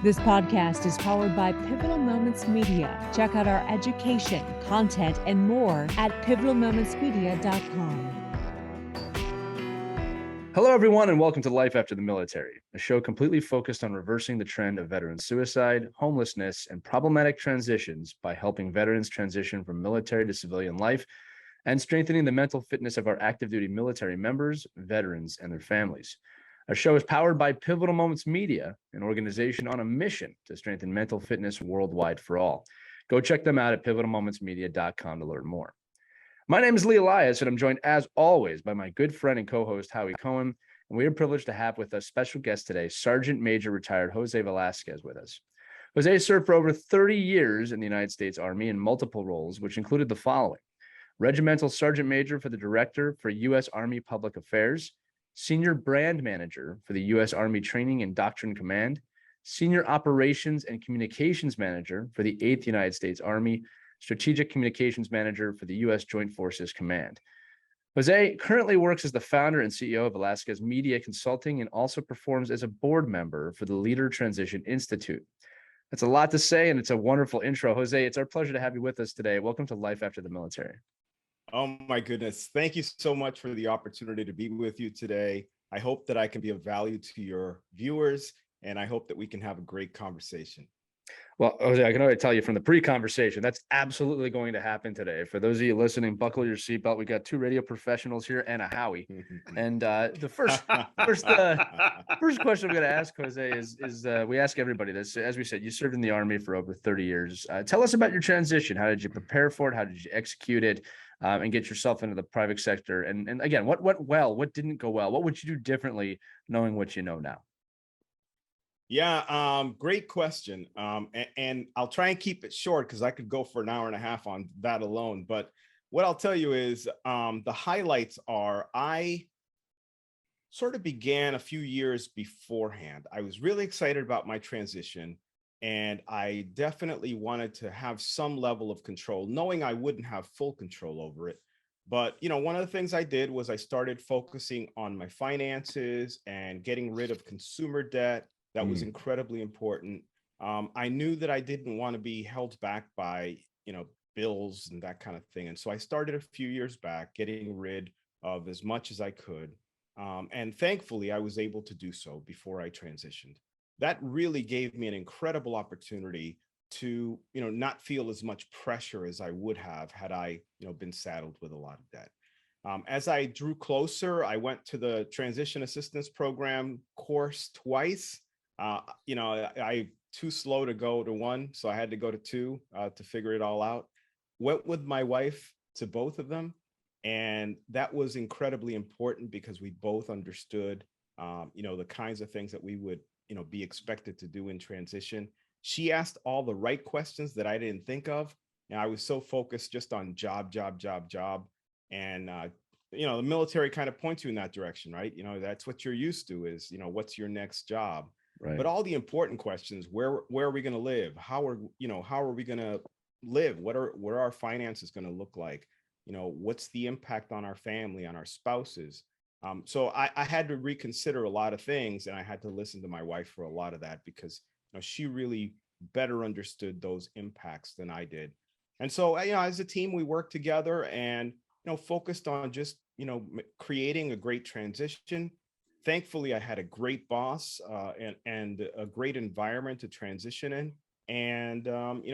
This podcast is powered by Pivotal Moments Media. Check out our education, content, and more at pivotalmomentsmedia.com. Hello, everyone, and welcome to Life After the Military, a show completely focused on reversing the trend of veteran suicide, homelessness, and problematic transitions by helping veterans transition from military to civilian life and strengthening the mental fitness of our active duty military members, veterans, and their families. Our show is powered by Pivotal Moments Media, an organization on a mission to strengthen mental fitness worldwide for all. Go check them out at pivotalmomentsmedia.com to learn more. My name is Lee Elias, and I'm joined, as always, by my good friend and co-host, Howie Cohen, and we are privileged to have with us special guest today, Sergeant Major retired Jose Velazquez with us. Jose served for over 30 years in the United States Army in multiple roles, which included the following: Regimental Sergeant Major for the Director for U.S. Army Public Affairs, Senior Brand Manager for the U.S. Army Training and Doctrine Command, Senior Operations and Communications Manager for the 8th United States Army, Strategic Communications Manager for the U.S. Joint Forces Command. Jose currently works as the founder and CEO of Velazquez Media Consulting and also performs as a board member for the Leader Transition Institute. That's a lot to say, and it's a wonderful intro. Jose, it's our pleasure to have you with us today. Welcome to Life After the Military. Oh my goodness. Thank you so much for the opportunity to be with you today. I hope that I can be of value to your viewers, and I hope that we can have a great conversation. Well, Jose, I can already tell you from the pre-conversation, that's absolutely going to happen today. For those of you listening, buckle your seatbelt. We got two radio professionals here and a Howie. And the first question I'm going to ask Jose is we ask everybody this. As we said, you served in the Army for over 30 years. Tell us about your transition. How did you prepare for it? How did you execute it? And get yourself into the private sector? And again, what went well? What didn't go well? What would you do differently knowing what you know now? Yeah, great question. And I'll try and keep it short because I could go for an hour and a half on that alone. But what I'll tell you is the highlights are I sort of began a few years beforehand. I was really excited about my transition, and I definitely wanted to have some level of control, knowing I wouldn't have full control over it. But, one of the things I did was I started focusing on my finances and getting rid of consumer debt. That was incredibly important. I knew that I didn't want to be held back by, bills and that kind of thing. And so I started a few years back getting rid of as much as I could. And thankfully, I was able to do so before I transitioned. That really gave me an incredible opportunity to, not feel as much pressure as I would have had I, been saddled with a lot of debt. As I drew closer, I went to the Transition Assistance Program course twice. I too slow to go to one, so I had to go to two to figure it all out. Went with my wife to both of them, and that was incredibly important because we both understood, the kinds of things that we would, be expected to do in transition. She asked all the right questions that I didn't think of, and I was so focused just on job, and the military kind of points you in that direction, right? That's what you're used to is, what's your next job? Right. But all the important questions, where are we going to live? How are we going to live? What are our finances going to look like? What's the impact on our family, on our spouses? So I had to reconsider a lot of things, and I had to listen to my wife for a lot of that because she really better understood those impacts than I did. And so, as a team, we worked together and, focused on just, creating a great transition. Thankfully, I had a great boss and a great environment to transition in. And,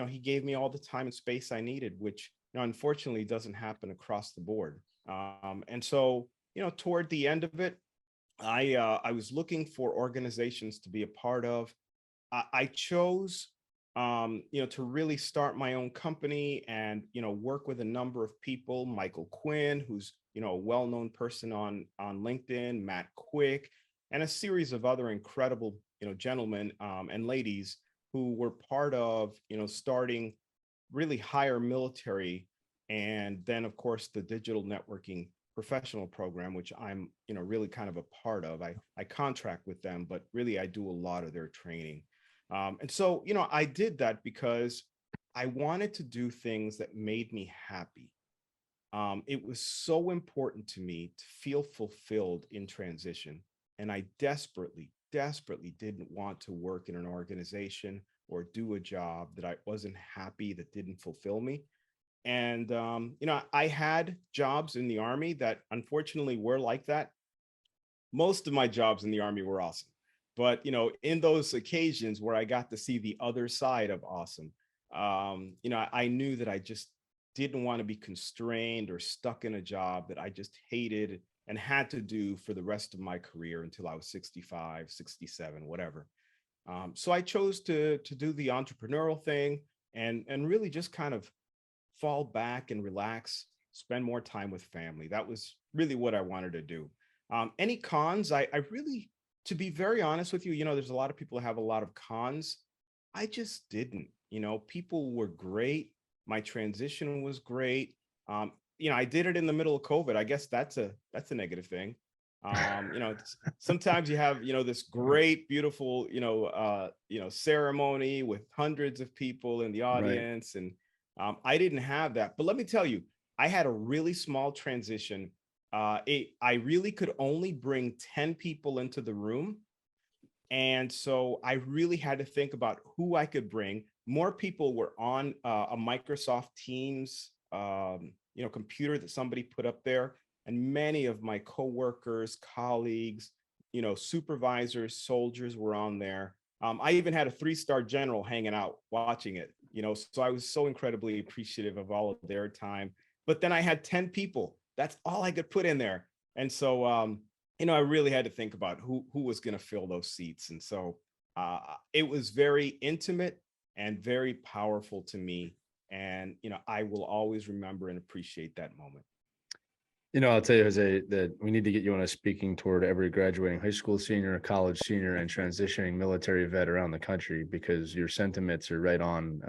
he gave me all the time and space I needed, which, unfortunately doesn't happen across the board. And so, toward the end of it, I was looking for organizations to be a part of. I chose, to really start my own company and, work with a number of people. Michael Quinn, who's, a well-known person on LinkedIn, Matt Quick, and a series of other incredible, gentlemen and ladies who were part of, starting really higher military. And then, of course, the digital networking professional program, which I'm, really kind of a part of. I contract with them, but really I do a lot of their training. And so, I did that because I wanted to do things that made me happy. It was so important to me to feel fulfilled in transition. And I desperately, desperately didn't want to work in an organization or do a job that I wasn't happy, that didn't fulfill me. And I had jobs in the Army that unfortunately were like that. Most of my jobs in the Army were awesome, but in those occasions where I got to see the other side of awesome, I knew that I just didn't want to be constrained or stuck in a job that I just hated and had to do for the rest of my career until I was 65, 67, whatever. So I chose to do the entrepreneurial thing and really just kind of fall back and relax, spend more time with family. That was really what I wanted to do. Any cons? I really, to be very honest with you, there's a lot of people who have a lot of cons. I just didn't. People were great. My transition was great. I did it in the middle of COVID. I guess that's a negative thing. Sometimes you have this great, beautiful ceremony with hundreds of people in the audience, right. And I didn't have that. But let me tell you, I had a really small transition. I really could only bring 10 people into the room. And so I really had to think about who I could bring. More people were on a Microsoft Teams, computer that somebody put up there. And many of my coworkers, colleagues, supervisors, soldiers were on there. I even had a 3-star general hanging out watching it, so I was so incredibly appreciative of all of their time. But then I had 10 people. That's all I could put in there. And so, I really had to think about who was going to fill those seats. And so it was very intimate and very powerful to me. And, I will always remember and appreciate that moment. I'll tell you, Jose, that we need to get you on a speaking tour to every graduating high school senior, college senior, and transitioning military vet around the country, because your sentiments are right on.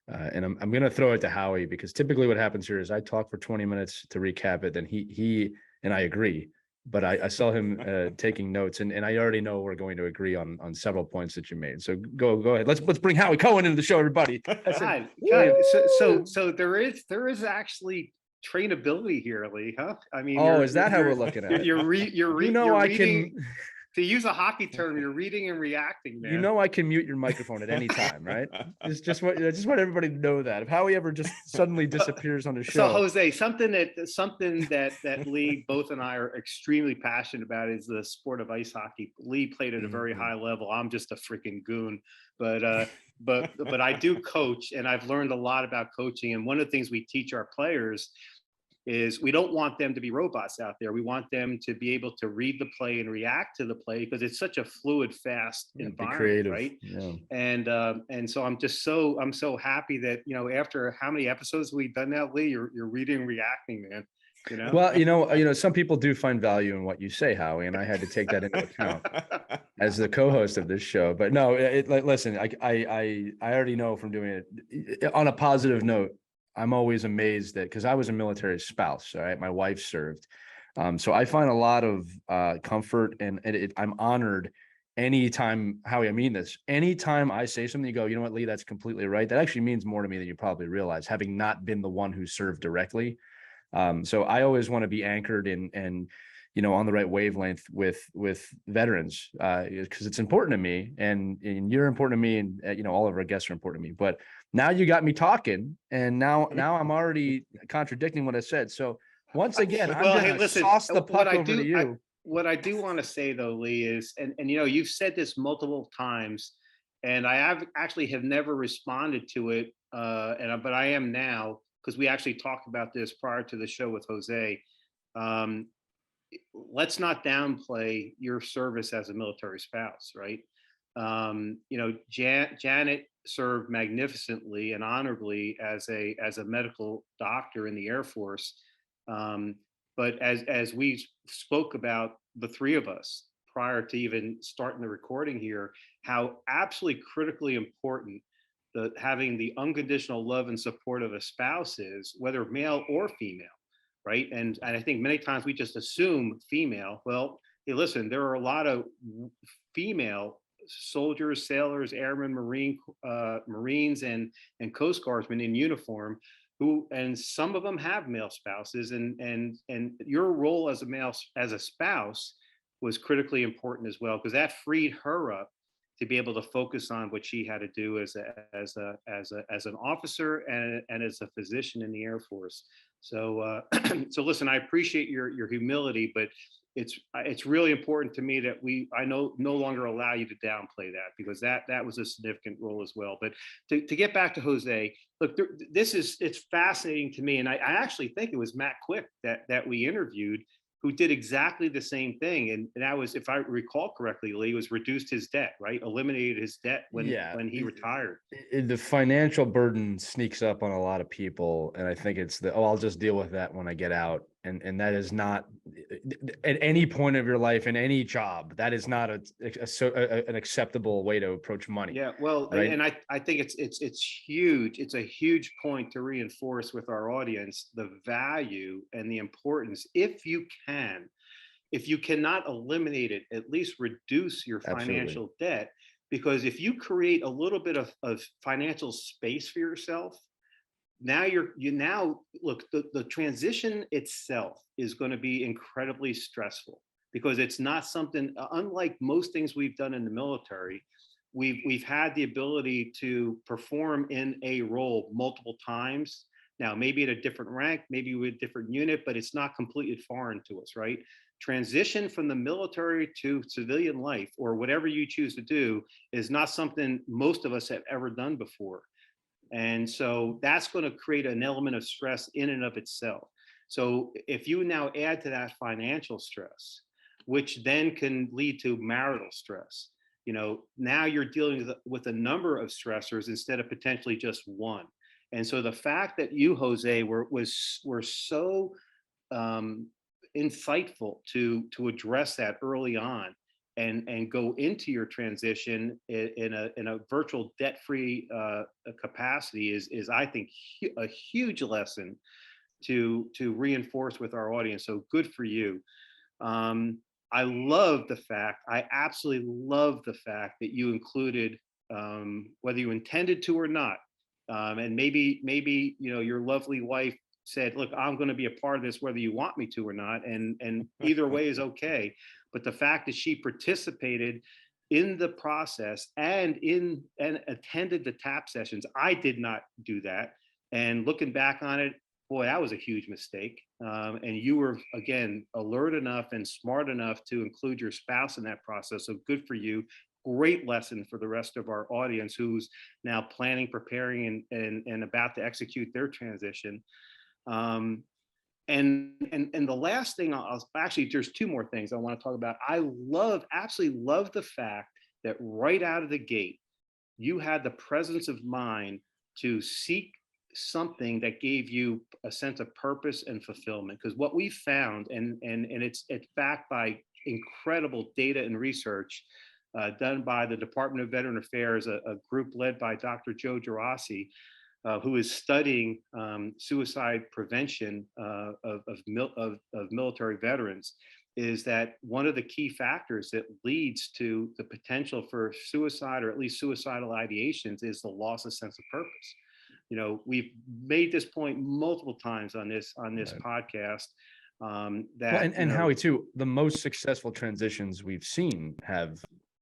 And I'm going to throw it to Howie, because typically what happens here is I talk for 20 minutes to recap it. Then he and I agree, but I saw him taking notes, and I already know we're going to agree on several points that you made. So go ahead. Let's bring Howie Cohen into the show, everybody. God, so there is actually trainability here, Lee, huh? I mean, is that how we're looking at it? You're reading. Can, to use a hockey term, you're reading and reacting, man. I can mute your microphone at any time, right? It's just what everybody know that. If Howie ever just suddenly disappears on the show. So Jose, something that Lee, both and I are extremely passionate about is the sport of ice hockey. Lee played at a very high level. I'm just a freaking goon, but I do coach, and I've learned a lot about coaching. And one of the things we teach our players is we don't want them to be robots out there. We want them to be able to read the play and react to the play, because it's such a fluid, fast environment, right? Yeah. And so I'm so happy that, after how many episodes we've done now, Lee, you're reading and reacting, man. Well, some people do find value in what you say, Howie, and I had to take that into account as the co-host of this show. But no, listen, I already know from doing it. On a positive note, I'm always amazed that, because I was a military spouse, all right, my wife served, so I find a lot of comfort, and I'm honored anytime, Howie, I mean this, anytime I say something, you go, you know what, Lee, that's completely right. That actually means more to me than you probably realize, having not been the one who served directly. So I always want to be anchored in on the right wavelength with veterans, because it's important to me, and you're important to me, and all of our guests are important to me. But now you got me talking, and now I'm already contradicting what I said. So once again, I'm going to toss the puck over to you. What I do want to say, though, Lee, is, and you've said this multiple times, and I have never responded to it, but I am now, because we actually talked about this prior to the show with Jose. Let's not downplay your service as a military spouse, right? Janet served magnificently and honorably as a medical doctor in the Air Force. But as we spoke about, the three of us, prior to even starting the recording here, how absolutely critically important having the unconditional love and support of a spouse is, whether male or female, right? And I think many times we just assume female. Well, hey, listen, there are a lot of female soldiers, sailors, airmen, Marines, and Coast Guardsmen in uniform and some of them have male spouses, and your role as a spouse was critically important as well, because that freed her up to be able to focus on what she had to do as an officer and as a physician in the Air Force. So so listen, I appreciate your humility, but it's really important to me that I no longer allow you to downplay that, because that was a significant role as well. But to get back to Jose, look, it's fascinating to me, and I actually think it was Matt Quick that we interviewed, who did exactly the same thing. And that was, if I recall correctly, Lee, was reduced his debt, right? Eliminated his debt when he retired. The financial burden sneaks up on a lot of people. And I think it's I'll just deal with that when I get out. And that is not, at any point of your life, in any job, that is not an acceptable way to approach money. Yeah, well, right? And I think it's huge. It's a huge point to reinforce with our audience the value and the importance. If you cannot eliminate it, at least reduce your financial debt, because if you create a little bit of financial space for yourself, now look, the transition itself is going to be incredibly stressful, because it's not something, unlike most things we've done in the military, we've had the ability to perform in a role multiple times. Now, maybe at a different rank, maybe with a different unit, but it's not completely foreign to us, right? Transition from the military to civilian life, or whatever you choose to do, is not something most of us have ever done before. And so that's going to create an element of stress in and of itself. So if you now add to that financial stress, which then can lead to marital stress, now you're dealing with a number of stressors instead of potentially just one. And so the fact that you, Jose, were so insightful to address that early on, and go into your transition in a virtual debt-free capacity is I think a huge lesson to reinforce with our audience. So good for you. I absolutely love the fact that you included, whether you intended to or not, and maybe your lovely wife said, look, I'm going to be a part of this whether you want me to or not, and either way is okay. But the fact that she participated in the process and attended the TAP sessions, I did not do that. And looking back on it, boy, that was a huge mistake. And you were, again, alert enough and smart enough to include your spouse in that process. So good for you. Great lesson for the rest of our audience who's now planning, preparing, and about to execute their transition. And the last thing actually, there's two more things I want to talk about. I absolutely love the fact that right out of the gate, you had the presence of mind to seek something that gave you a sense of purpose and fulfillment. Because what we found, and it's backed by incredible data and research done by the Department of Veteran Affairs, a group led by Dr. Joe Gerasi, who is studying suicide prevention of military veterans, is that one of the key factors that leads to the potential for suicide, or at least suicidal ideations, is the loss of sense of purpose. We've made this point multiple times on this right. podcast. Howie too, the most successful transitions we've seen have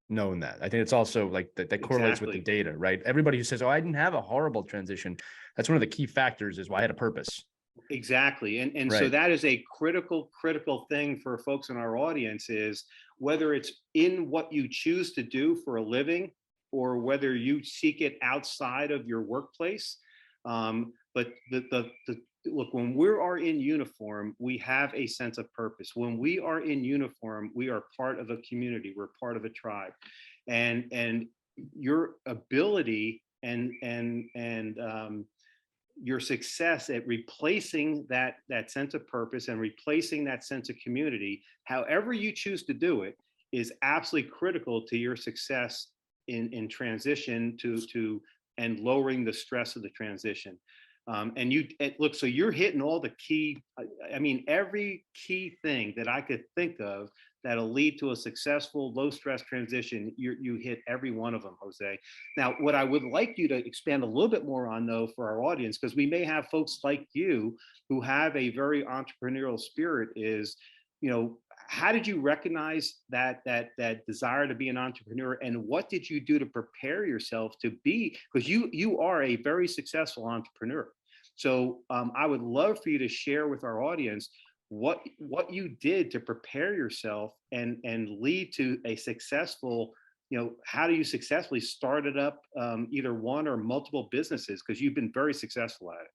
known that. I think it's also like that correlates with the data, right? Everybody who says, oh, I didn't have a horrible transition, that's one of the key factors, is why I had a purpose. Exactly. And right. So that is a critical thing for folks in our audience, is whether it's in what you choose to do for a living, or whether you seek it outside of your workplace. But look, when we are in uniform, we have a sense of purpose. When we are in uniform, we are part of a community. We're part of a tribe, and your ability and your success at replacing that sense of purpose and replacing that sense of community, however you choose to do it, is absolutely critical to your success in transition to and lowering the stress of the transition. Look, so you're hitting all the key, every key thing that I could think of that'll lead to a successful low stress transition. You hit every one of them, Jose. Now, what I would like you to expand a little bit more on, though, for our audience, because we may have folks like you who have a very entrepreneurial spirit, is, how did you recognize that desire to be an entrepreneur, and what did you do to prepare yourself to be, because you are a very successful entrepreneur. So I would love for you to share with our audience what you did to prepare yourself and lead to a successful, how do you successfully start it up, either one or multiple businesses, because you've been very successful at it.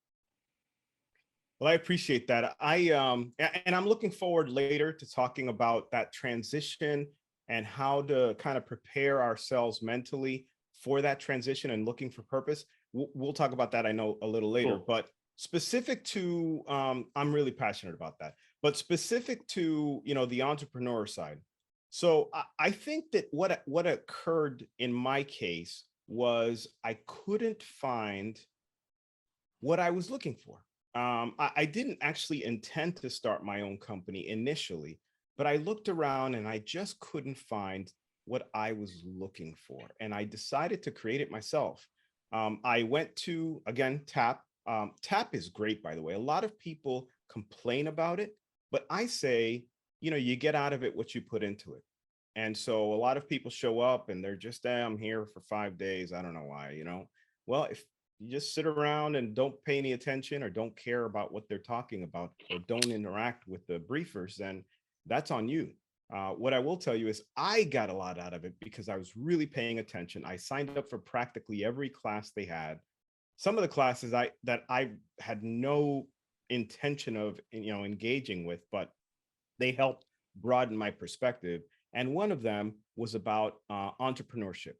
Well, I appreciate that. And I'm looking forward later to talking about that transition and how to kind of prepare ourselves mentally for that transition and looking for purpose. We'll talk about that, I know, a little later, Cool. but specific to, I'm really passionate about that, but specific to, the entrepreneur side. So I think that what occurred in my case was I couldn't find what I was looking for. I didn't actually intend to start my own company initially, but I looked around and I just couldn't find what I was looking for. And I decided to create it myself. I went to, again, TAP. TAP is great, by the way. A lot of people complain about it, but I say, you get out of it what you put into it. And so a lot of people show up and they're just, I'm here for 5 days. I don't know why, Well, if you just sit around and don't pay any attention or don't care about what they're talking about or don't interact with the briefers, then that's on you. What I will tell you is I got a lot out of it because I was really paying attention. I signed up for practically every class they had. Some of the classes that I had no intention of, engaging with, but they helped broaden my perspective. And one of them was about entrepreneurship.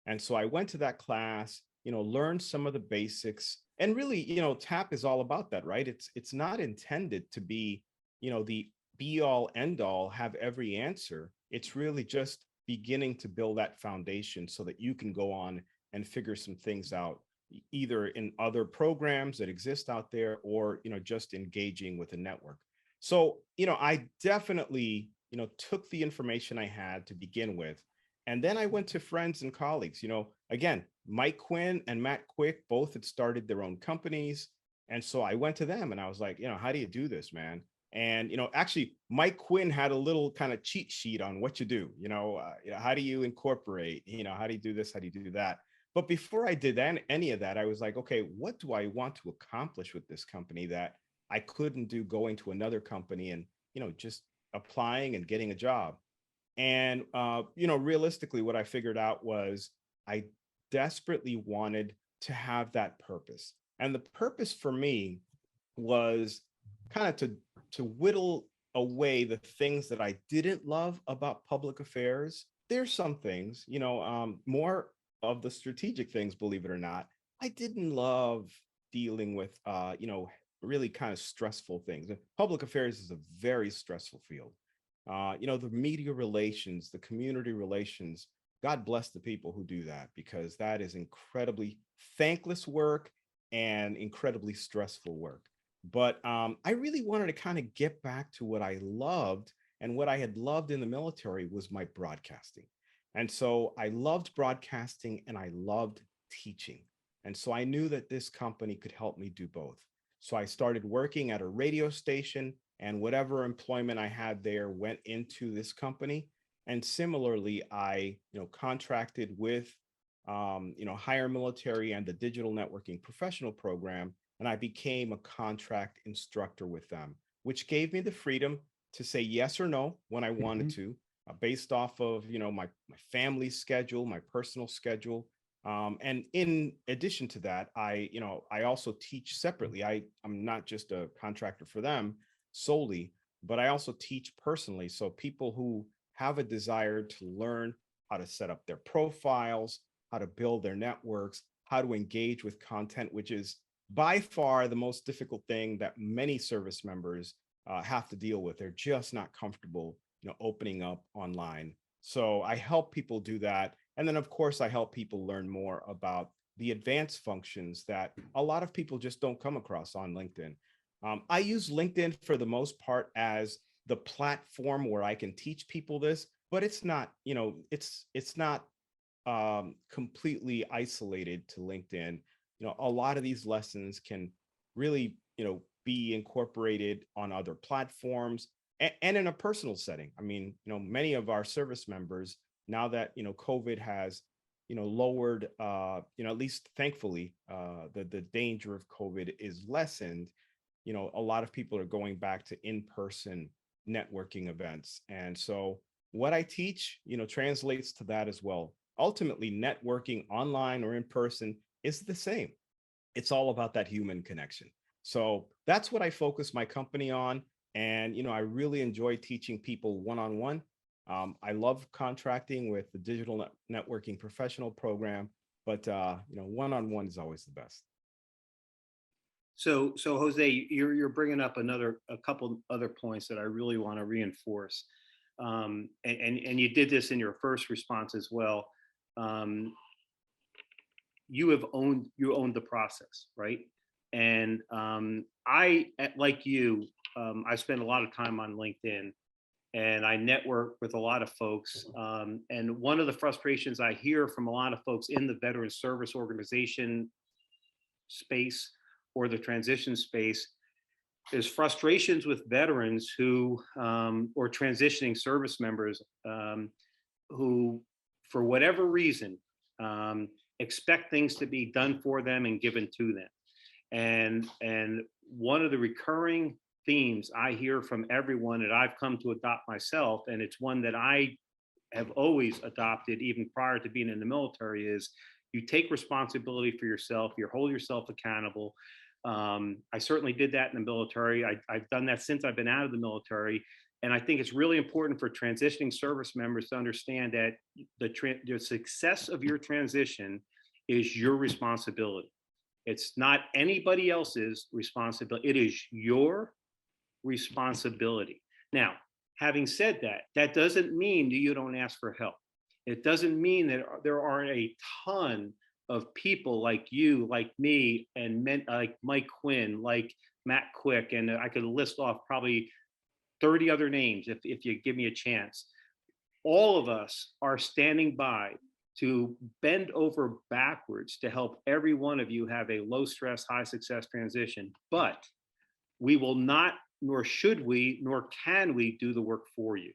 And so I went to that class, learned some of the basics. And really, TAP is all about that, right? It's not intended to be, the be all end all, have every answer. It's really just beginning to build that foundation so that you can go on and figure some things out, either in other programs that exist out there or, just engaging with a network. So, I definitely, took the information I had to begin with. And then I went to friends and colleagues, again, Mike Quinn and Matt Quick both had started their own companies. And so I went to them and I was like, how do you do this, man? And, actually, Mike Quinn had a little kind of cheat sheet on what you do, how do you incorporate, how do you do this? How do you do that? But before I did any of that, I was like, okay, what do I want to accomplish with this company that I couldn't do going to another company and, just applying and getting a job? And, realistically, what I figured out was I desperately wanted to have that purpose. And the purpose for me was kind of to whittle away the things that I didn't love about public affairs. There's some things, more of the strategic things, believe it or not, I didn't love dealing with, really kind of stressful things. Public affairs is a very stressful field. The media relations, the community relations, God bless the people who do that, because that is incredibly thankless work and incredibly stressful work. But I really wanted to kind of get back to what I loved, and what I had loved in the military was my broadcasting. And so I loved broadcasting and I loved teaching. And so I knew that this company could help me do both. So I started working at a radio station, and whatever employment I had there went into this company. And similarly, I, contracted with, Higher Military and the Digital Networking Professional Program, and I became a contract instructor with them, which gave me the freedom to say yes or no when I wanted to, based off of, my family schedule, my personal schedule. And in addition to that, I also teach separately. I'm not just a contractor for them solely, but I also teach personally. So people who have a desire to learn how to set up their profiles, how to build their networks, how to engage with content, which is by far the most difficult thing that many service members have to deal with. They're just not comfortable, opening up online. So I help people do that. And then, of course, I help people learn more about the advanced functions that a lot of people just don't come across on LinkedIn. I use LinkedIn for the most part as the platform where I can teach people this, but it's not, it's not completely isolated to LinkedIn. A lot of these lessons can really, be incorporated on other platforms. and in a personal setting. I mean, many of our service members, now that, COVID has, lowered, at least thankfully, the danger of COVID is lessened. A lot of people are going back to in-person networking events. And so what I teach, translates to that as well. Ultimately, networking online or in person is the same. It's all about that human connection. So that's what I focus my company on. And, I really enjoy teaching people one-on-one. I love contracting with the digital networking professional program, but, one-on-one is always the best. So Jose, you're bringing up a couple other points that I really want to reinforce. And you did this in your first response as well. You owned the process, right? And I, like you, I spend a lot of time on LinkedIn, and I network with a lot of folks. And one of the frustrations I hear from a lot of folks in the veteran service organization space or the transition space is frustrations with veterans who, or transitioning service members who, for whatever reason, expect things to be done for them and given to them. And one of the recurring themes I hear from everyone that I've come to adopt myself, and it's one that I have always adopted even prior to being in the military, is you take responsibility for yourself, you hold yourself accountable. I certainly did that in the military. I've done that since I've been out of the military. And I think it's really important for transitioning service members to understand that the success of your transition is your responsibility. It's not anybody else's responsibility. It is your responsibility. Now, having said that, that doesn't mean that you don't ask for help. It doesn't mean that there aren't a ton of people like you, like me, and like Mike Quinn, like Matt Quick, and I could list off probably 30 other names if you give me a chance. All of us are standing by to bend over backwards to help every one of you have a low stress, high success transition. But we will not, nor should we, nor can we do the work for you.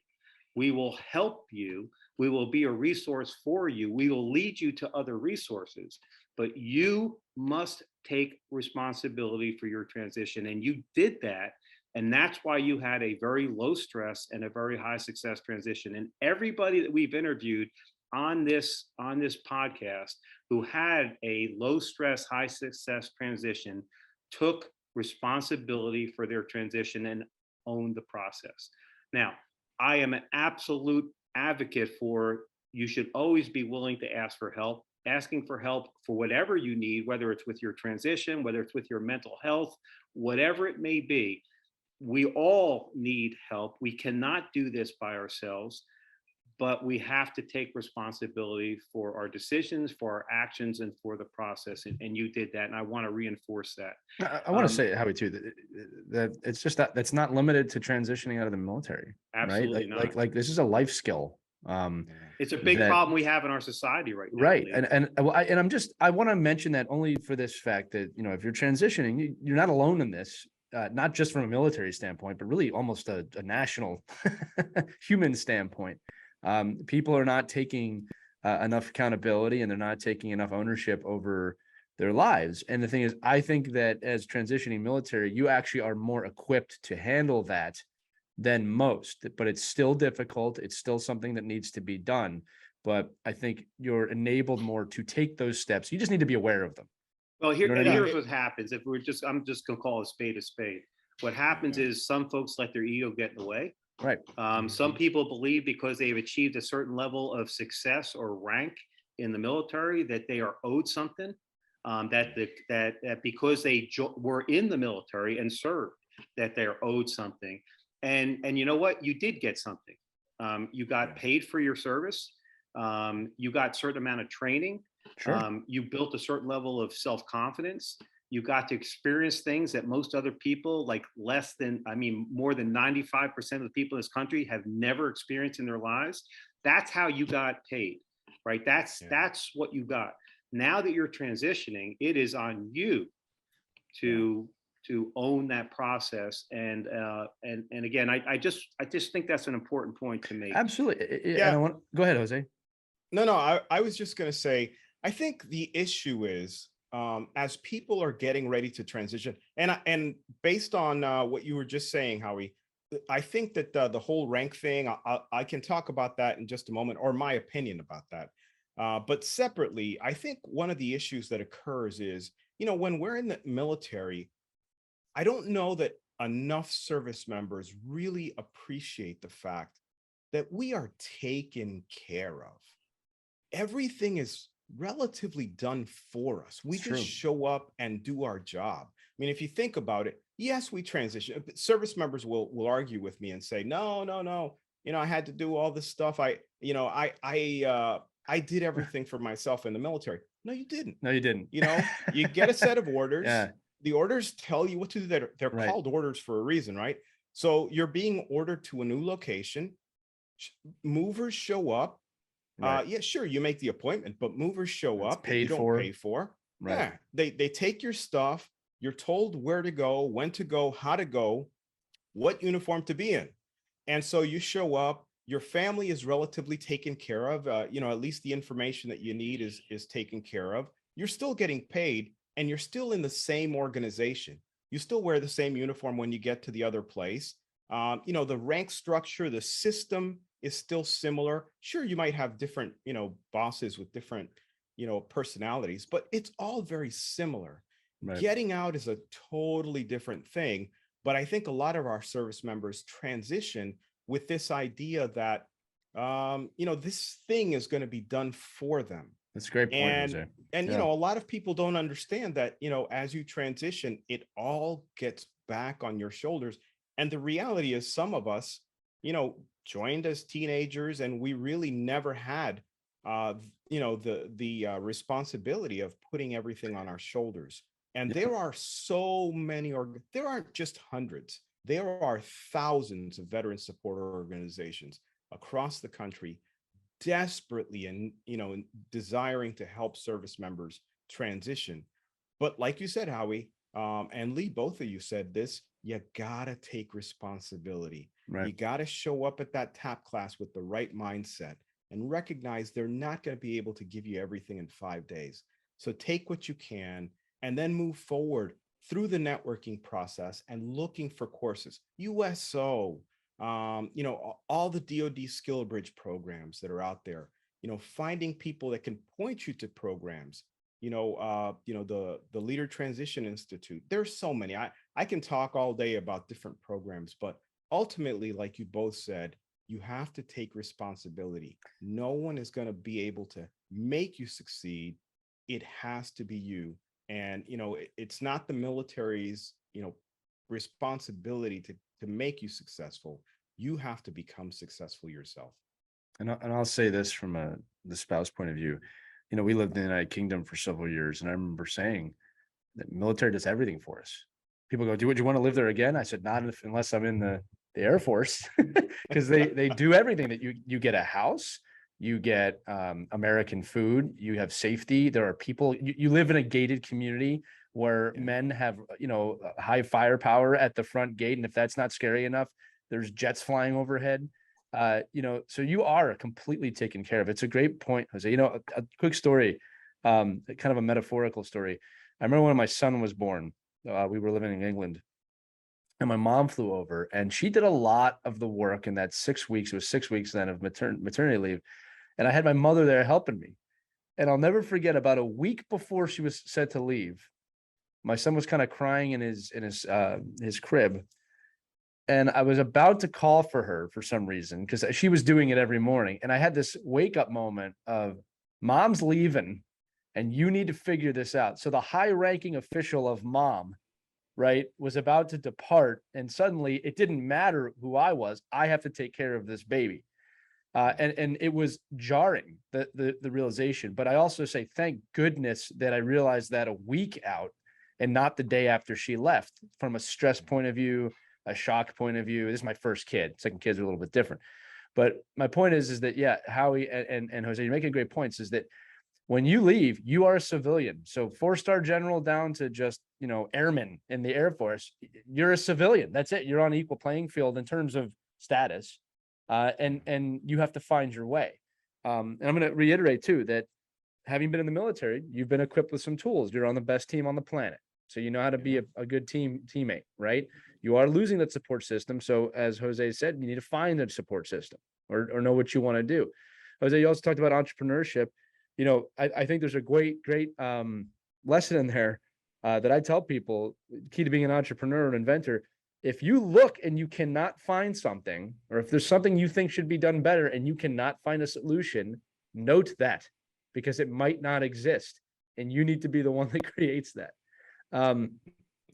We will help you. We will be a resource for you. We will lead you to other resources, but you must take responsibility for your transition. And you did that. And that's why you had a very low stress and a very high success transition. And everybody that we've interviewed on this podcast who had a low stress, high success transition took responsibility for their transition and owned the process. Now, I am an absolute advocate for you should always be willing to ask for help, asking for help for whatever you need, whether it's with your transition, whether it's with your mental health, whatever it may be. We all need help. We cannot do this by ourselves, but we have to take responsibility for our decisions, for our actions, and for the process. And you did that. And I want to reinforce that. I want to say, Howie, too, that it's just that's not limited to transitioning out of the military. Absolutely right? not. Like this is a life skill. It's a big problem we have in our society right now. Right. And I want to mention that only for this fact that, if you're transitioning, you're not alone in this. Not just from a military standpoint, but really almost a national human standpoint. People are not taking enough accountability, and they're not taking enough ownership over their lives. And the thing is, I think that as transitioning military, you actually are more equipped to handle that than most, but it's still difficult. It's still something that needs to be done. But I think you're enabled more to take those steps. You just need to be aware of them. Well, here's what happens. If I'm just going to call a spade a spade. What happens is some folks let their ego get in the way. Right. Some people believe because they've achieved a certain level of success or rank in the military that they are owed something. That because they were in the military and served, that they're owed something. And you know what? You did get something. You got paid for your service. You got a certain amount of training. Sure. You built a certain level of self-confidence. You got to experience things that most other people, like more than 95% of the people in this country have never experienced in their lives. That's how you got paid, right? That's what you got. Now that you're transitioning, it is on you to to own that process. And again, I just think that's an important point to make. Absolutely. Yeah. And I want, go ahead, Jose. No, I was just going to say, I think the issue is, as people are getting ready to transition, and based on what you were just saying, Howie, I think that the whole rank thing, I can talk about that in just a moment, or my opinion about that. But separately, I think one of the issues that occurs is, when we're in the military, I don't know that enough service members really appreciate the fact that we are taken care of. Everything is relatively done for us. We It's just true. show up and do our job. I mean, if you think about it, yes, we transition. Service members will argue with me and say, no, no, no. I had to do all this stuff. I did everything for myself in the military. No, you didn't. No, you didn't. You get a set of orders. Yeah. The orders tell you what to do. They're Right. called orders for a reason, right? So you're being ordered to a new location. Movers show up. Right. Yeah, sure, you make the appointment, but movers show It's up that paid you don't for. pay for. Right. Yeah, they take your stuff. You're told where to go, when to go, how to go, what uniform to be in. And so you show up, your family is relatively taken care of. At least the information that you need is taken care of. You're still getting paid, and you're still in the same organization. You still wear the same uniform when you get to the other place. The rank structure, the system is still similar. Sure, you might have different, bosses with different, personalities, but it's all very similar. Right. Getting out is a totally different thing. But I think a lot of our service members transition with this idea that, this thing is going to be done for them. That's a great point, Jose. And Yeah. a lot of people don't understand that, as you transition, it all gets back on your shoulders. And the reality is, some of us, joined as teenagers, and we really never had, the responsibility of putting everything on our shoulders. And Yeah. there are so many, there aren't just hundreds, there are thousands of veteran support organizations across the country, desperately and desiring to help service members transition. But like you said, Howie, and Lee, both of you said this, you gotta take responsibility. Right. You gotta show up at that TAP class with the right mindset and recognize they're not going to be able to give you everything in 5 days. So take what you can and then move forward through the networking process and looking for courses. USO, all the DoD skill bridge programs that are out there, finding people that can point you to programs, the Leader Transition Institute. There's so many. I can talk all day about different programs, but ultimately, like you both said, you have to take responsibility. No one is going to be able to make you succeed. It has to be you. And, it's not the military's, responsibility to make you successful. You have to become successful yourself. And I'll say this from the spouse point of view. We lived in the United Kingdom for several years, and I remember saying that military does everything for us. People go, would you want to live there again? I said, not unless I'm in the Air Force, because they do everything. That you get a house, you get American food, you have safety. There are people, you live in a gated community where men have, high firepower at the front gate. And if that's not scary enough, there's jets flying overhead. So you are completely taken care of. It's a great point, Jose. A quick story, kind of a metaphorical story. I remember when my son was born, we were living in England, and my mom flew over, and she did a lot of the work in that 6 weeks. It was 6 weeks then of maternity leave. And I had my mother there helping me. And I'll never forget, about a week before she was set to leave, my son was kind of crying in his crib. And I was about to call for her for some reason, because she was doing it every morning. And I had this wake up moment of, mom's leaving and you need to figure this out. So the high ranking official of mom, right, was about to depart. And suddenly it didn't matter who I was. I have to take care of this baby. And it was jarring, the realization. But I also say, thank goodness that I realized that a week out and not the day after she left, from a stress point of view, a shock point of view. This is my first kid. Second kids are a little bit different. But my point is that, yeah, Howie and Jose, you're making great points, is that When you leave, you are a civilian. So 4-star general down to just, airman in the Air Force, you're a civilian. That's it. You're on equal playing field in terms of status. And you have to find your way. And I'm going to reiterate too, that having been in the military, you've been equipped with some tools. You're on the best team on the planet. So you know how to be a good teammate, right? You are losing that support system. So as Jose said, you need to find a support system or know what you want to do. Jose, you also talked about entrepreneurship. I think there's a great lesson in there that I tell people, key to being an entrepreneur and inventor. If you look and you cannot find something, or if there's something you think should be done better and you cannot find a solution, note that, because it might not exist and you need to be the one that creates that. And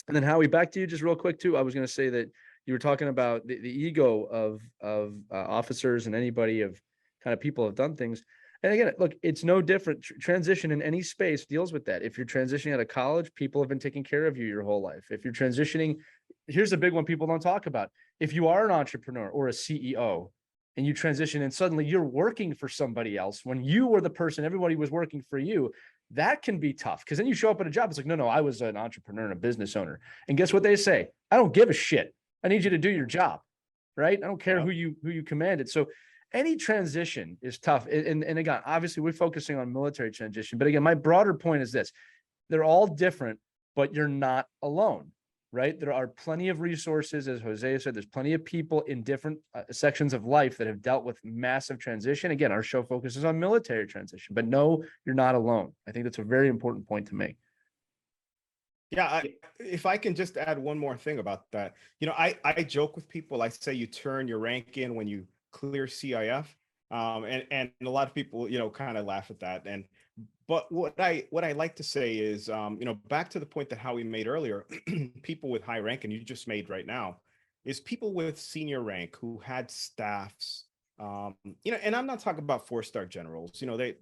then Howie, back to you just real quick too. I was going to say that you were talking about the ego of officers and anybody of kind of people have done things. And again, look, it's no different. Transition in any space deals with that. If you're transitioning out of college, people have been taking care of you your whole life. If you're transitioning, here's a big one people don't talk about. If you are an entrepreneur or a CEO and you transition and suddenly you're working for somebody else when you were the person, everybody was working for you, that can be tough because then you show up at a job. It's like, no, I was an entrepreneur and a business owner. And guess what they say? I don't give a shit. I need you to do your job, right? I don't care who you commanded. So any transition is tough. And again, obviously we're focusing on military transition, but again, my broader point is this: they're all different, but you're not alone, right? There are plenty of resources. As Jose said, there's plenty of people in different sections of life that have dealt with massive transition. Again, our show focuses on military transition, but no, you're not alone. I think that's a very important point to make. Yeah, if I can just add one more thing about that, I joke with people. I say you turn your rank in when you clear CIF, and a lot of people, kind of laugh at that. But what I like to say is, back to the point that Howie made earlier, people with high rank, and you just made right now, is people with senior rank who had staffs. And I'm not talking about 4-star generals.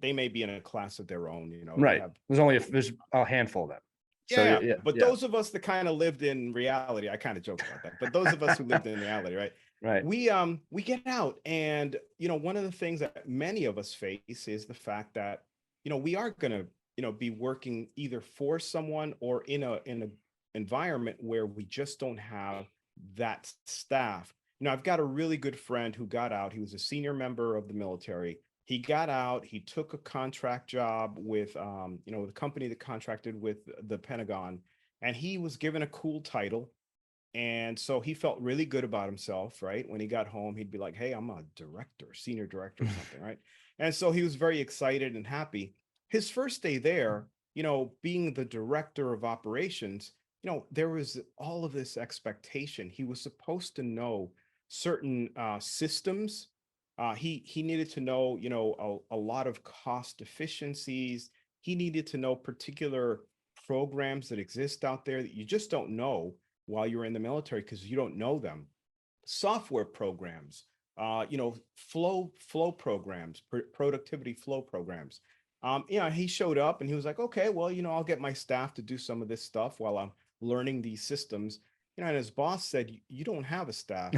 They may be in a class of their own. Right. There's a handful of them. So, but those of us that kind of lived in reality, I kind of joke about that, but those of us who lived in reality, right? Right. We get out, and one of the things that many of us face is the fact that we are going to be working either for someone or in a environment where we just don't have that staff. I've got a really good friend who got out. He was a senior member of the military. He got out, he took a contract job with, the company that contracted with the Pentagon, and he was given a cool title. And so he felt really good about himself, right? When he got home, he'd be like, hey, I'm a director, senior director or something, right? And so he was very excited and happy. His first day there, being the director of operations, there was all of this expectation. He was supposed to know certain systems. He needed to know, a lot of cost efficiencies. He needed to know particular programs that exist out there that you just don't know while you're in the military because you don't know them. Software programs, flow programs, productivity flow programs. He showed up and he was like, okay, well, I'll get my staff to do some of this stuff while I'm learning these systems. And his boss said, you don't have a staff.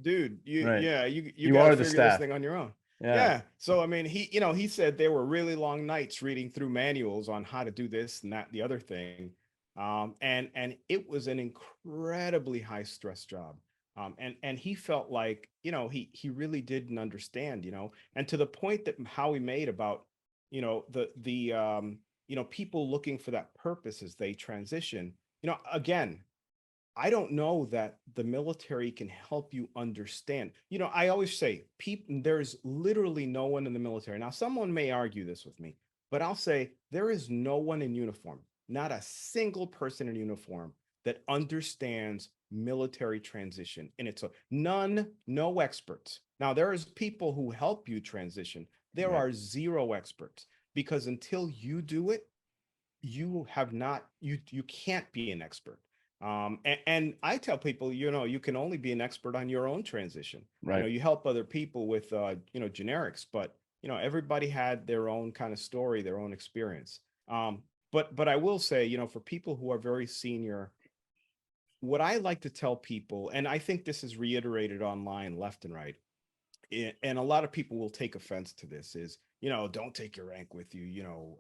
Dude, you right. You gotta figure this thing on your own. Yeah. So I mean, he said there were really long nights reading through manuals on how to do this and that, the other thing. And it was an incredibly high stress job. And he felt like, he really didn't understand, and to the point that Howie made about, the people looking for that purpose as they transition, again, I don't know that the military can help you understand. I always say, there's literally no one in the military. Now, someone may argue this with me, but I'll say there is no one in uniform, not a single person in uniform that understands military transition. And it's no experts. Now, there is people who help you transition. There are zero experts, because until you do it, you can't be an expert. And I tell people, you can only be an expert on your own transition. Right. You help other people with, generics, but, everybody had their own kind of story, their own experience. But I will say, for people who are very senior, what I like to tell people, and I think this is reiterated online left and right, and a lot of people will take offense to this, is, don't take your rank with you,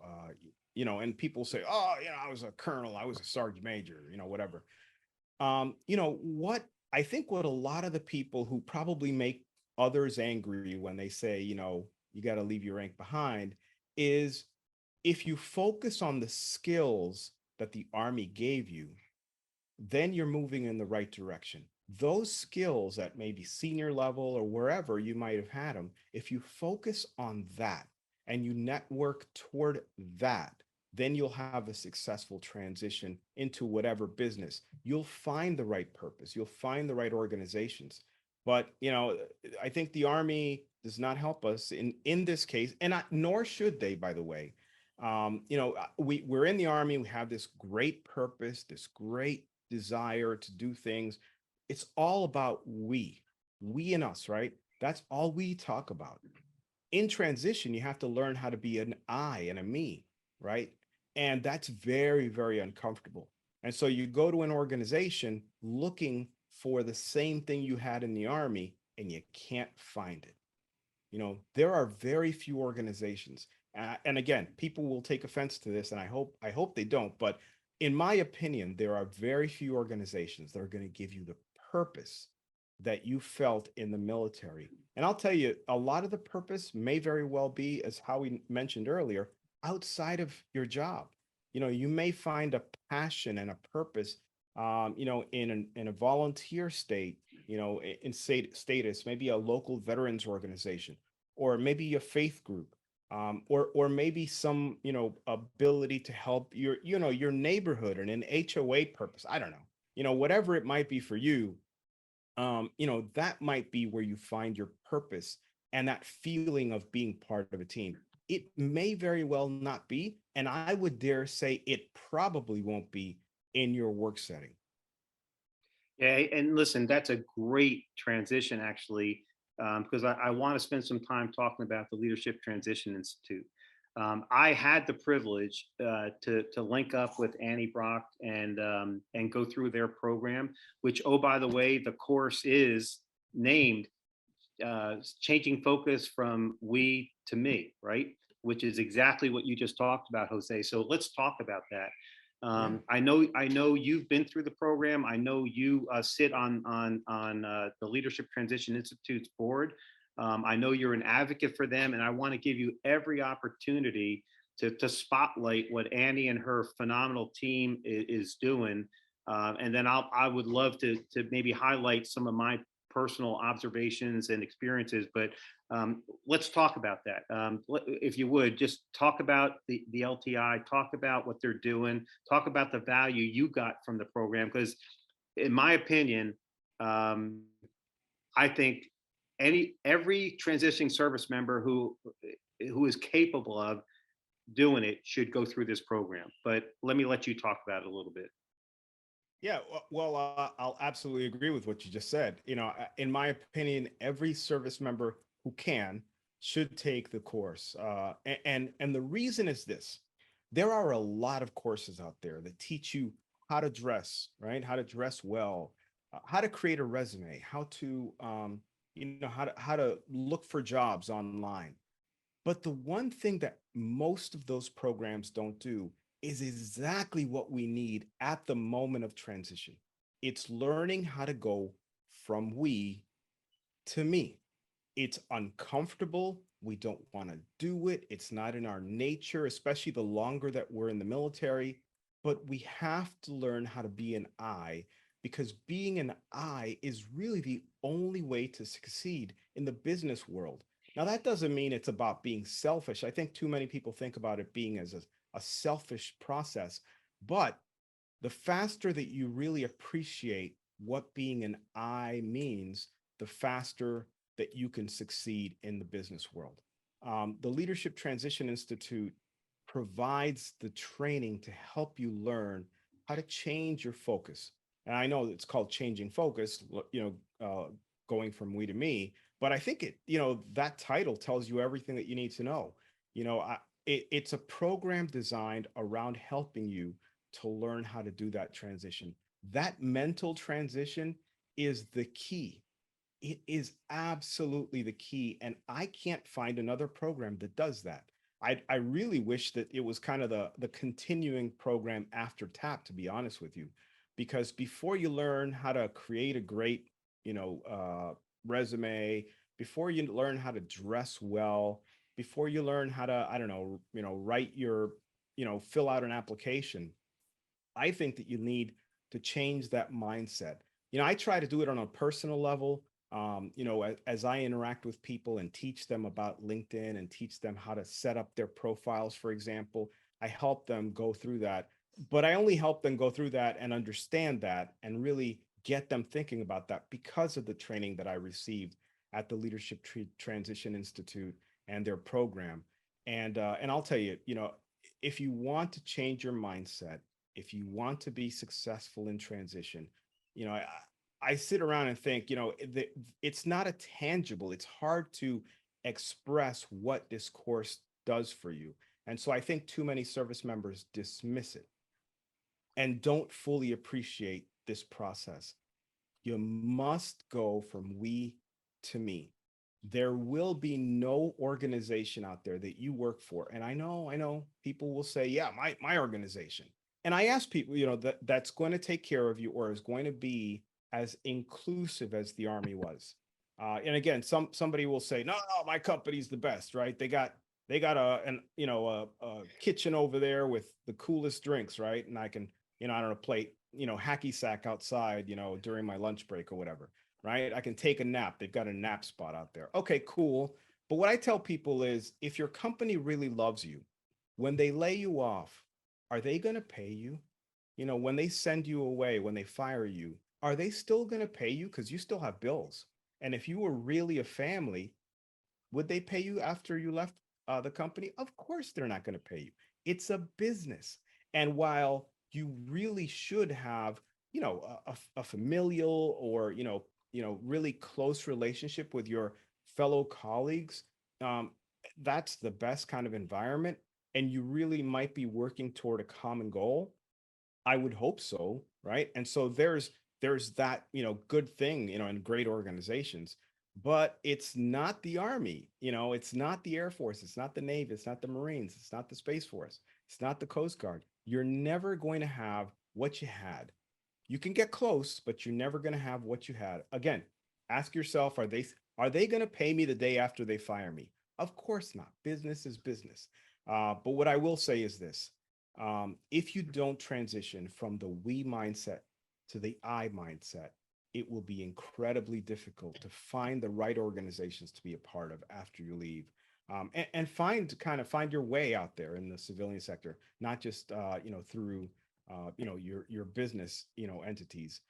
and people say, oh, I was a colonel, I was a sergeant major, whatever. What I think what a lot of the people who probably make others angry when they say, you got to leave your rank behind is if you focus on the skills that the Army gave you, then you're moving in the right direction. Those skills at maybe senior level or wherever you might have had them, if you focus on that and you network toward that, then you'll have a successful transition into whatever business. You'll find the right purpose, you'll find the right organizations. But I think the Army does not help us in this case, and nor should they, by the way. We're in the Army, we have this great purpose, this great desire to do things. It's all about we and us, right? That's all we talk about. In transition, you have to learn how to be an I and a me, right? And that's very, very uncomfortable. And so you go to an organization looking for the same thing you had in the Army, and you can't find it. There are very few organizations. And again, people will take offense to this, and I hope they don't. But in my opinion, there are very few organizations that are going to give you the purpose that you felt in the military. And I'll tell you, a lot of the purpose may very well be, as Howie mentioned earlier, outside of your job. You may find a passion and a purpose, in a volunteer state, in status, maybe a local veterans organization, or maybe a faith group, or maybe some, ability to help your neighborhood and an HOA purpose. I don't know, whatever it might be for you. That might be where you find your purpose and that feeling of being part of a team. It may very well not be, and I would dare say it probably won't be in your work setting. Yeah, and listen, that's a great transition, actually, because I want to spend some time talking about the Leadership Transition Institute. I had the privilege to link up with Annie Brock and go through their program, which, oh, by the way, the course is named Changing Focus from We to Me, right? Which is exactly what you just talked about, Jose. So let's talk about that. I know you've been through the program. I know you sit on the Leadership Transition Institute's board. I know you're an advocate for them, and I want to give you every opportunity to spotlight what Annie and her phenomenal team is doing. And then I would love to maybe highlight some of my personal observations and experiences, but let's talk about that. If you would, just talk about the LTI, talk about what they're doing, talk about the value you got from the program, because in my opinion, I think every transitioning service member who is capable of doing it should go through this program. But let me let you talk about it a little bit. Yeah, well, I'll absolutely agree with what you just said. In my opinion, every service member who can should take the course. And the reason is this: there are a lot of courses out there that teach you how to dress, right? How to dress well, how to create a resume, how to, how to look for jobs online. But the one thing that most of those programs don't do is exactly what we need at the moment of transition. It's learning how to go from we to me. It's uncomfortable. We don't want to do it. It's not in our nature, especially the longer that we're in the military. But we have to learn how to be an I, because being an I is really the only way to succeed in the business world. Now, that doesn't mean it's about being selfish. I think too many people think about it being as a selfish process. But the faster that you really appreciate what being an I means, the faster that you can succeed in the business world. The Leadership Transition Institute provides the training to help you learn how to change your focus. And I know it's called changing focus, going from we to me, but I think that title tells you everything that you need to know. It's a program designed around helping you to learn how to do that transition. That mental transition is the key. It is absolutely the key. And I can't find another program that does that. I really wish that it was kind of the continuing program after TAP, to be honest with you, because before you learn how to create a great, resume, before you learn how to dress well, before you learn how to, I don't know, write your, fill out an application, I think that you need to change that mindset. I try to do it on a personal level. As I interact with people and teach them about LinkedIn and teach them how to set up their profiles, for example, I help them go through that. But I only help them go through that and understand that and really get them thinking about that because of the training that I received at the Leadership Transition Institute and their program. And I'll tell you, if you want to change your mindset, if you want to be successful in transition, you know, I, I sit around and think, it's not a tangible, it's hard to express what this course does for you. And so I think too many service members dismiss it and don't fully appreciate this process. You must go from we to me. There will be no organization out there that you work for. And I know people will say, yeah, my organization. And I ask people, that's going to take care of you or is going to be as inclusive as the Army was. And again, somebody will say, no, my company's the best, right? They got a kitchen over there with the coolest drinks, right? And I can, I don't know, play, hacky sack outside, during my lunch break or whatever, right? I can take a nap. They've got a nap spot out there. Okay, cool. But what I tell people is if your company really loves you, when they lay you off, are they going to pay you? When they send you away, when they fire you, are they still going to pay you? Because you still have bills. And if you were really a family, would they pay you after you left the company? Of course, they're not going to pay you. It's a business. And while you really should have, a familial or, really close relationship with your fellow colleagues, um, that's the best kind of environment. And you really might be working toward a common goal. I would hope so, right? And so there's that, good thing, in great organizations, but it's not the Army, it's not the Air Force, it's not the Navy, it's not the Marines, it's not the Space Force, it's not the Coast Guard. You're never going to have what you had. You can get close, but you're never going to have what you had. Again, ask yourself, are they going to pay me the day after they fire me? Of course not. Business is business. But what I will say is this. If you don't transition from the we mindset to the I mindset, it will be incredibly difficult to find the right organizations to be a part of after you leave. And find your way out there in the civilian sector, not just through your business entities.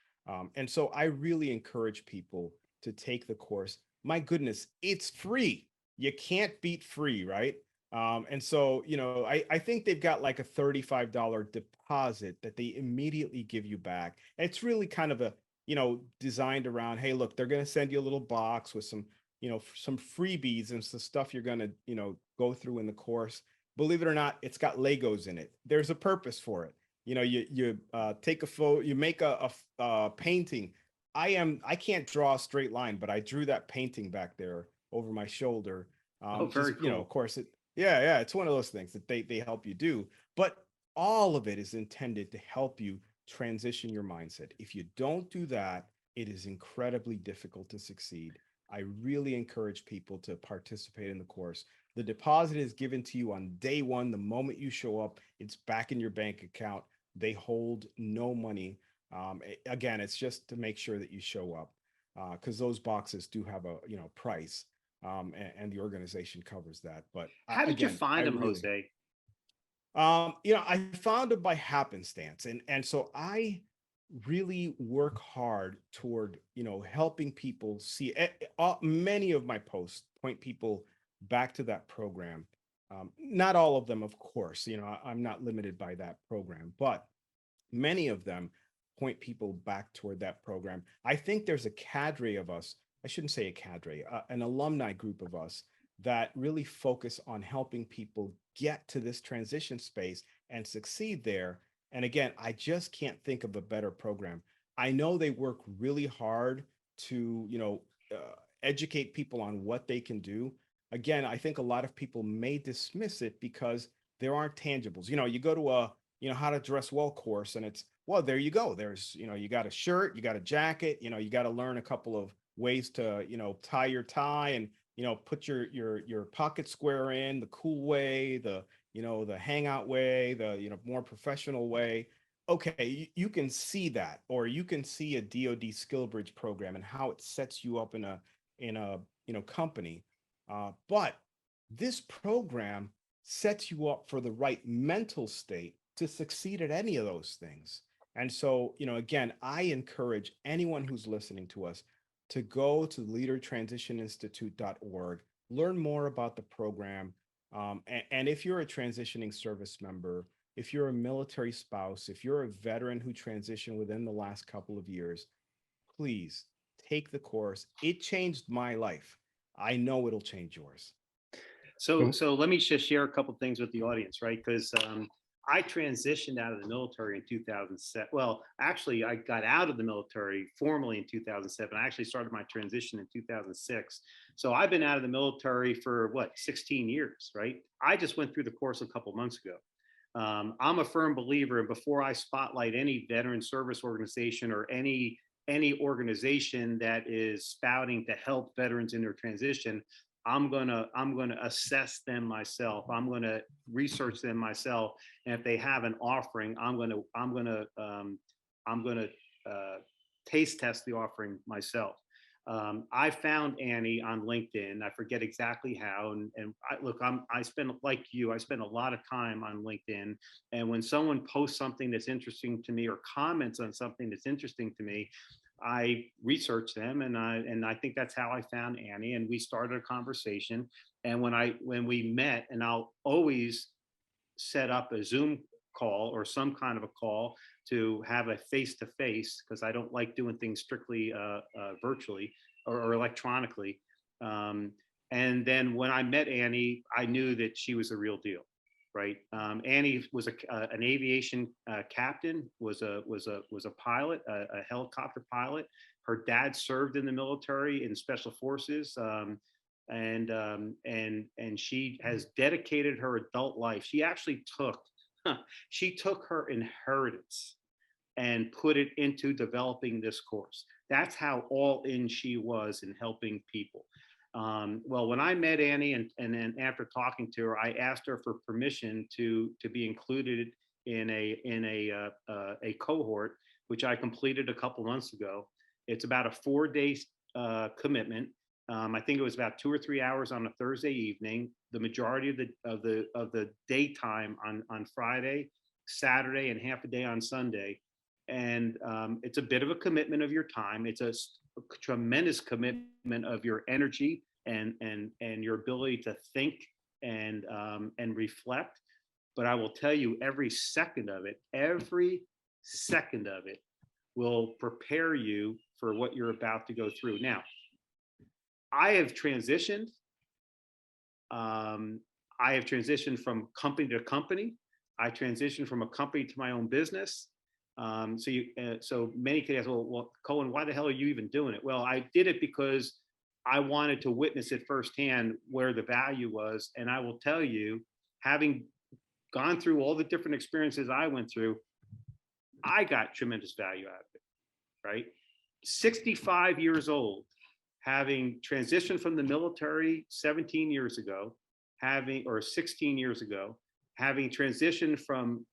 And so I really encourage people to take the course. My goodness, it's free. You can't beat free, right? And so, I think they've got like a $35 deposit that they immediately give you back. It's really kind of designed around, hey, look, they're going to send you a little box with some freebies and some stuff you're going to, go through in the course. Believe it or not, it's got Legos in it. There's a purpose for it. You take a photo, you make a painting. I can't draw a straight line, but I drew that painting back there over my shoulder. Oh, very cool. Of course, yeah, it's one of those things that they help you do, but all of it is intended to help you transition your mindset. If you don't do that, it is incredibly difficult to succeed. I really encourage people to participate in the course. The deposit is given to you on day one. The moment you show up, it's back in your bank account. They hold no money. Again, it's just to make sure that you show up because those boxes do have a price. And the organization covers that. But how did you find them, really, Jose? I found them by happenstance, and so I really work hard toward helping people see. Many of my posts point people back to that program. Not all of them, of course. I'm not limited by that program, but many of them point people back toward that program. I think there's a cadre of us. I shouldn't say a cadre, an alumni group of us that really focus on helping people get to this transition space and succeed there. And again, I just can't think of a better program. I know they work really hard to, educate people on what they can do. Again, I think a lot of people may dismiss it because there aren't tangibles. You go to a, how to dress well course, and it's, well, there you go. There's, you got a shirt, you got a jacket, you got to learn a couple of ways to, tie your tie and, put your pocket square in the cool way, the hangout way, the, more professional way. Okay, you can see that, or you can see a DoD skill bridge program and how it sets you up in a company. But this program sets you up for the right mental state to succeed at any of those things. And so, again, I encourage anyone who's listening to us to go to leadertransitioninstitute.org, learn more about the program. And if you're a transitioning service member, if you're a military spouse, if you're a veteran who transitioned within the last couple of years, please take the course. It changed my life. I know it'll change yours. So let me just share a couple things with the audience, right? Because I transitioned out of the military in 2007. Well, actually, I got out of the military formally in 2007. I actually started my transition in 2006. So I've been out of the military for 16 years, right? I just went through the course a couple months ago. I'm a firm believer, and before I spotlight any veteran service organization or any organization that is spouting to help veterans in their transition, I'm gonna assess them myself. I'm gonna research them myself, and if they have an offering, I'm gonna taste test the offering myself. I found Annie on LinkedIn. I forget exactly how, and I spend, like you, I spend a lot of time on LinkedIn. And when someone posts something that's interesting to me or comments on something that's interesting to me, I research them, and I think that's how I found Annie, and we started a conversation. And when we met, and I'll always set up a Zoom call or some kind of a call to have a face-to-face, because I don't like doing things strictly virtually or electronically. And then when I met Annie, I knew that she was a real deal, right? Annie was an aviation captain, was a pilot, a helicopter pilot. Her dad served in the military in special forces. And she has dedicated her adult life. She actually took her inheritance and put it into developing this course. That's how all in she was in helping people. Well, when I met Annie, and then after talking to her, I asked her for permission to be included in a cohort, which I completed a couple months ago. It's about a 4-day commitment. I think it was about 2 or 3 hours on a Thursday evening. The majority of the daytime on Friday, Saturday, and half a day on Sunday. And it's a bit of a commitment of your time. It's a tremendous commitment of your energy and your ability to think and reflect. But I will tell you, every second of it will prepare you for what you're about to go through. Now, I have transitioned. I have transitioned from company to company. I transitioned from a company to my own business. So many could ask, well, Cohen, why the hell are you even doing it? Well, I did it because I wanted to witness it firsthand where the value was. And I will tell you, having gone through all the different experiences I went through, I got tremendous value out of it, right? 65 years old, having transitioned from the military 17 years ago, 16 years ago, having transitioned from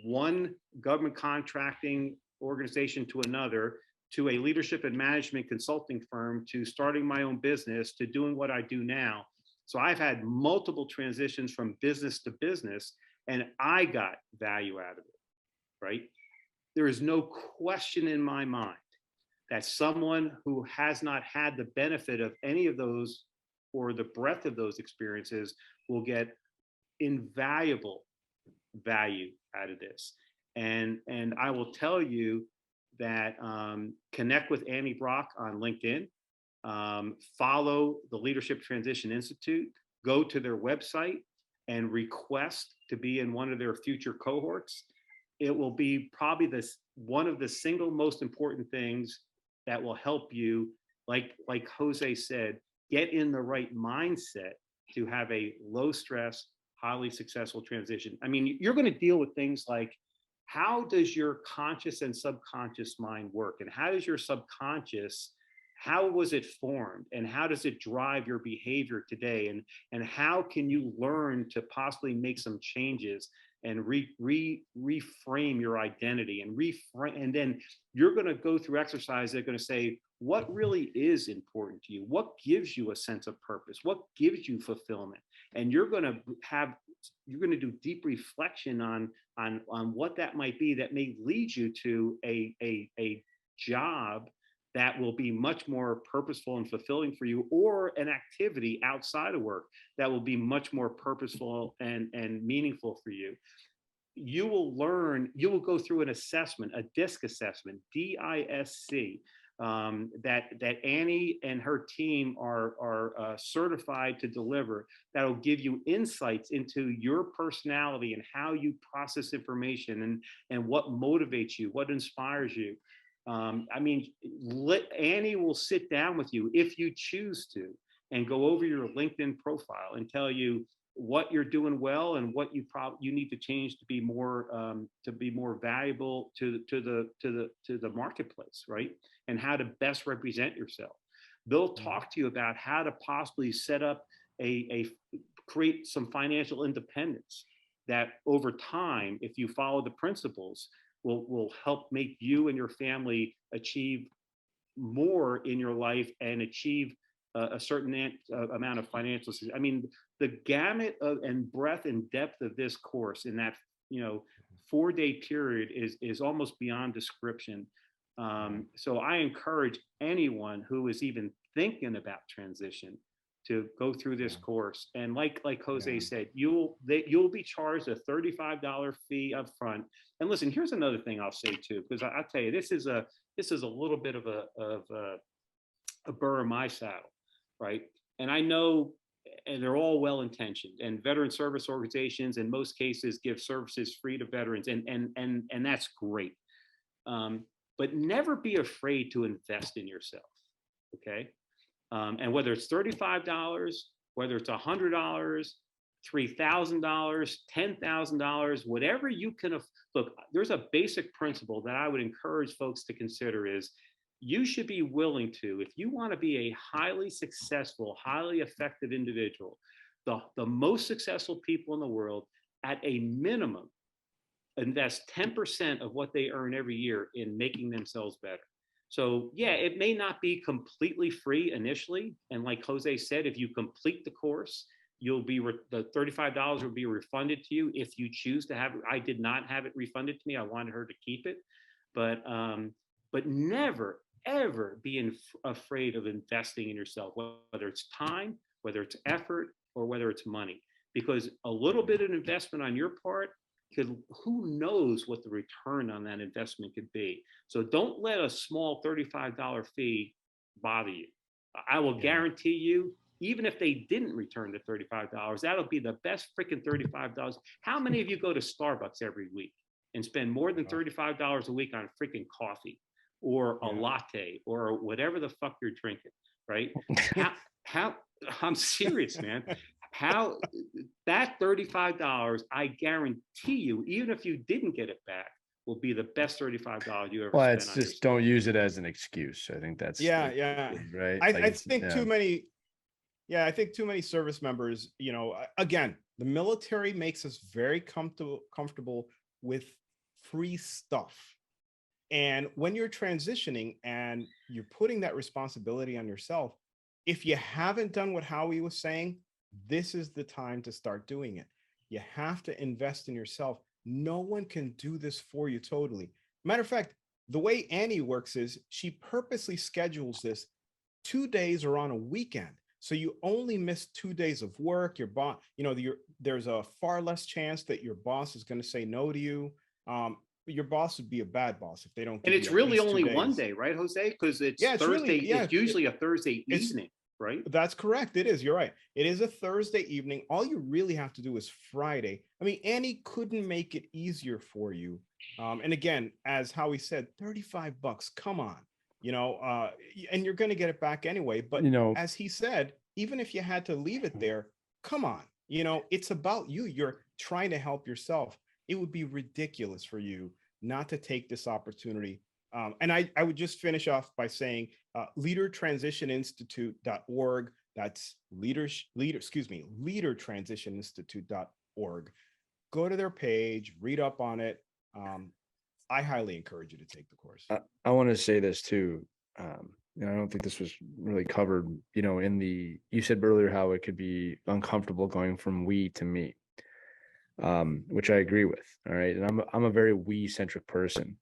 one government contracting organization to another, to a leadership and management consulting firm, to starting my own business, to doing what I do now. So I've had multiple transitions from business to business, and I got value out of it, right? There is no question in my mind that someone who has not had the benefit of any of those or the breadth of those experiences will get invaluable value out of this. And I will tell you that connect with Annie Brock on LinkedIn, follow the Leadership Transition Institute, go to their website and request to be in one of their future cohorts. It will be probably one of the single most important things that will help you like Jose said, get in the right mindset to have a low stress, highly successful transition. I mean, you're going to deal with things like, how does your conscious and subconscious mind work? And how does your subconscious, how was it formed? And how does it drive your behavior today? And how can you learn to possibly make some changes and reframe your identity and reframe? And then you're going to go through exercises that are going to say, what really is important to you? What gives you a sense of purpose? What gives you fulfillment? And you're going to do deep reflection on what that might be, that may lead you to a job that will be much more purposeful and fulfilling for you, or an activity outside of work that will be much more purposeful and meaningful for you. You will go through an assessment, a DISC assessment, DISC, that Annie and her team are certified to deliver, that will give you insights into your personality and how you process information and what motivates you, what inspires you. I mean, Annie will sit down with you if you choose to and go over your LinkedIn profile and tell you what you're doing well and what you need to change to be more valuable to the marketplace, right? And how to best represent yourself. They'll talk to you about how to possibly set up create some financial independence that over time, if you follow the principles, will help make you and your family achieve more in your life and achieve a certain amount of financial success. I mean, the gamut and breadth and depth of this course in that 4-day period is almost beyond description. So I encourage anyone who is even thinking about transition to go through this course. And like Jose said, you'll be charged a $35 fee up front. And listen, here's another thing I'll say too, because I'll tell you, this is a little bit of a burr in my saddle, right? And I know, and they're all well-intentioned, and veteran service organizations in most cases give services free to veterans, and that's great. But never be afraid to invest in yourself, okay? And whether it's $35, whether it's $100, $3,000, $10,000, whatever you can look, there's a basic principle that I would encourage folks to consider is, you should be willing to, if you want to be a highly successful, highly effective individual, the most successful people in the world, at a minimum, invest 10% of what they earn every year in making themselves better. So yeah, it may not be completely free initially. And like Jose said, if you complete the course, the $35 will be refunded to you if you choose to have it. I did not have it refunded to me. I wanted her to keep it, but never, ever be afraid of investing in yourself, whether it's time, whether it's effort, or whether it's money, because a little bit of investment on your part who knows what the return on that investment could be. So don't let a small $35 fee bother you. I will guarantee you, even if they didn't return the $35, that'll be the best freaking $35. How many of you go to Starbucks every week and spend more than $35 a week on freaking coffee or a latte or whatever the fuck you're drinking, right? how I'm serious, man. How that $35, I guarantee you, even if you didn't get it back, will be the best $35 you ever spent. Well, it's just don't use it as an excuse. I think that's right. I think too many. Yeah, I think too many service members, again, the military makes us very comfortable with free stuff. And when you're transitioning and you're putting that responsibility on yourself, if you haven't done what Howie was saying, this is the time to start doing it. You have to invest in yourself. No one can do this for you totally. Matter of fact, the way Annie works is she purposely schedules this 2 days or on a weekend. So you only miss 2 days of work. Your boss, there's a far less chance that your boss is going to say no to you. Your boss would be a bad boss if they don't. And it's really only 1 day, right, Jose? Because it's Thursday. It's usually a Thursday evening, right? That's correct. It is. You're right. It is a Thursday evening. All you really have to do is Friday. I mean, Annie couldn't make it easier for you. And again, as Howie said, $35. Come on. and you're going to get it back anyway. But as he said, even if you had to leave it there, come on, it's about you. You're trying to help yourself. It would be ridiculous for you not to take this opportunity. And I would just finish off by saying leadertransitioninstitute.org. That's leadertransitioninstitute.org. Go to their page, read up on it. I highly encourage you to take the course. I want to say this too. I don't think this was really covered, you said earlier how it could be uncomfortable going from we to me, which I agree with. All right. And I'm a very we-centric person.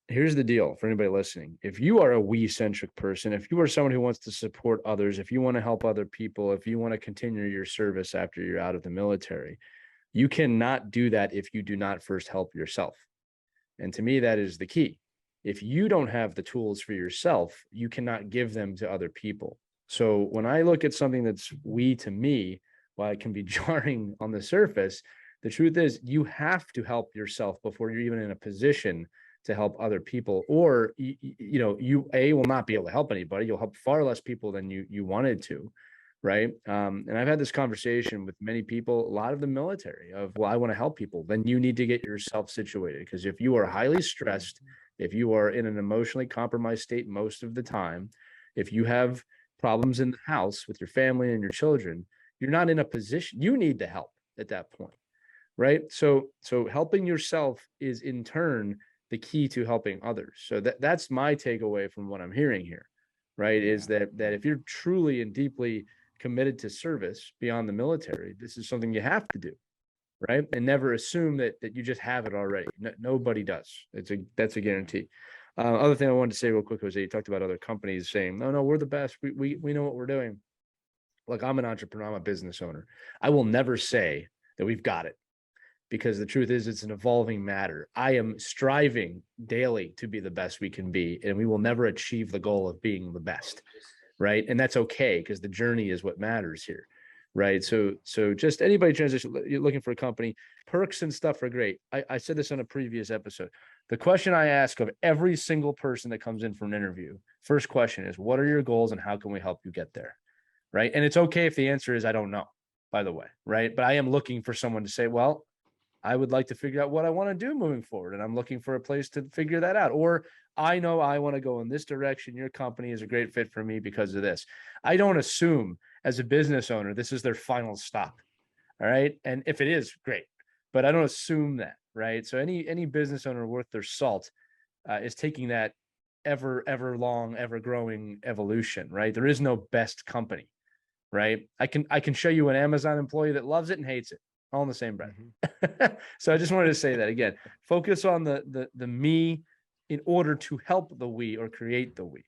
Here's the deal for anybody listening. If you are a we-centric person, if you are someone who wants to support others, if you want to help other people, if you want to continue your service after you're out of the military, you cannot do that if you do not first help yourself. And to me, that is the key. If you don't have the tools for yourself, you cannot give them to other people. So when I look at something that's we to me, while it can be jarring on the surface, the truth is you have to help yourself before you're even in a position to help other people. Or, you will not be able to help anybody. You'll help far less people than you wanted to. Right. And I've had this conversation with many people, a lot of the military of, well, I want to help people. Then you need to get yourself situated, because if you are highly stressed, if you are in an emotionally compromised state most of the time, if you have problems in the house with your family and your children, you're not in a position, you need the help at that point. Right. So helping yourself is in turn the key to helping others. So that's my takeaway from what I'm hearing here. Right. Is that if you're truly and deeply committed to service beyond the military, this is something you have to do, right? And never assume that you just have it already. Nobody does. That's a guarantee. Other thing I wanted to say real quick was that you talked about other companies saying, no, we're the best. We know what we're doing. Look, I'm an entrepreneur. I'm a business owner. I will never say that we've got it, because the truth is it's an evolving matter. I am striving daily to be the best we can be, and we will never achieve the goal of being the best. Right. And that's okay, because the journey is what matters here. Right. So just anybody transition, you're looking for a company, perks and stuff are great. I said this on a previous episode. The question I ask of every single person that comes in for an interview, first question is, what are your goals and how can we help you get there? Right. And it's okay if the answer is, I don't know, by the way. Right. But I am looking for someone to say, well, I would like to figure out what I want to do moving forward, and I'm looking for a place to figure that out. Or I know I want to go in this direction. Your company is a great fit for me because of this. I don't assume as a business owner, this is their final stop. All right. And if it is, great, but I don't assume that. Right. So any business owner worth their salt is taking that ever long, ever growing evolution. Right. There is no best company. Right. I can show you an Amazon employee that loves it and hates it, all in the same breath. So I just wanted to say that again, focus on the me in order to help the we or create the we.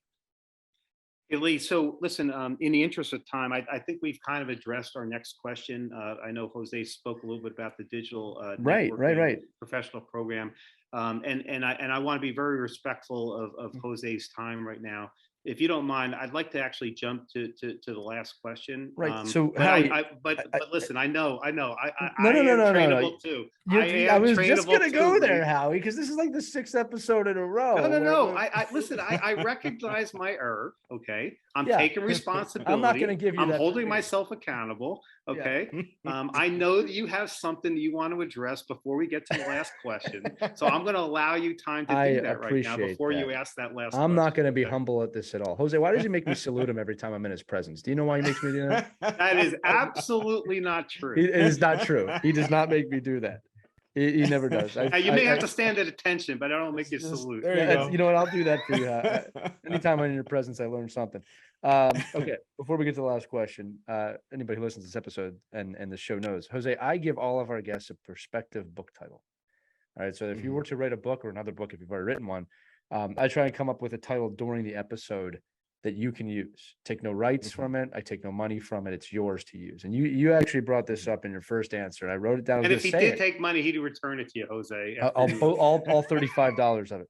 Hey, Lee, so listen, in the interest of time, I think we've kind of addressed our next question. I know Jose spoke a little bit about the digital Right. professional program. And I want to be very respectful of Jose's time right now. If you don't mind, I'd like to actually jump to the last question. Right. So, but listen, I know. I am trainable too. I was just gonna go there, Howie, because this is like the 6th episode in a row. No. Listen. I recognize my error. Okay, I'm taking responsibility. I'm not gonna give you. I'm holding myself accountable. Okay. Yeah. I know that you have something that you want to address before we get to the last question, so I'm going to allow you time to do that right now before you ask that last. I'm not going to be humble at this at all. Jose, why does he make me salute him every time I'm in his presence? Do you know why he makes me do that? That is absolutely not true. It is not true. He does not make me do that. He never does. You may have to stand at attention, but I don't make you salute. There you go. You know what? I'll do that for you. Anytime I'm in your presence, I learn something. Okay. Before we get to the last question, anybody who listens to this episode and the show knows, Jose, I give all of our guests a perspective book title. All right. So if you were to write a book or another book, if you've already written one, I try and come up with a title during the episode that you can use. Take no rights from it. I take no money from it. It's yours to use. And you actually brought this up in your first answer. I wrote it down. And if he did take money, he'd return it to you, Jose. All $35 of it.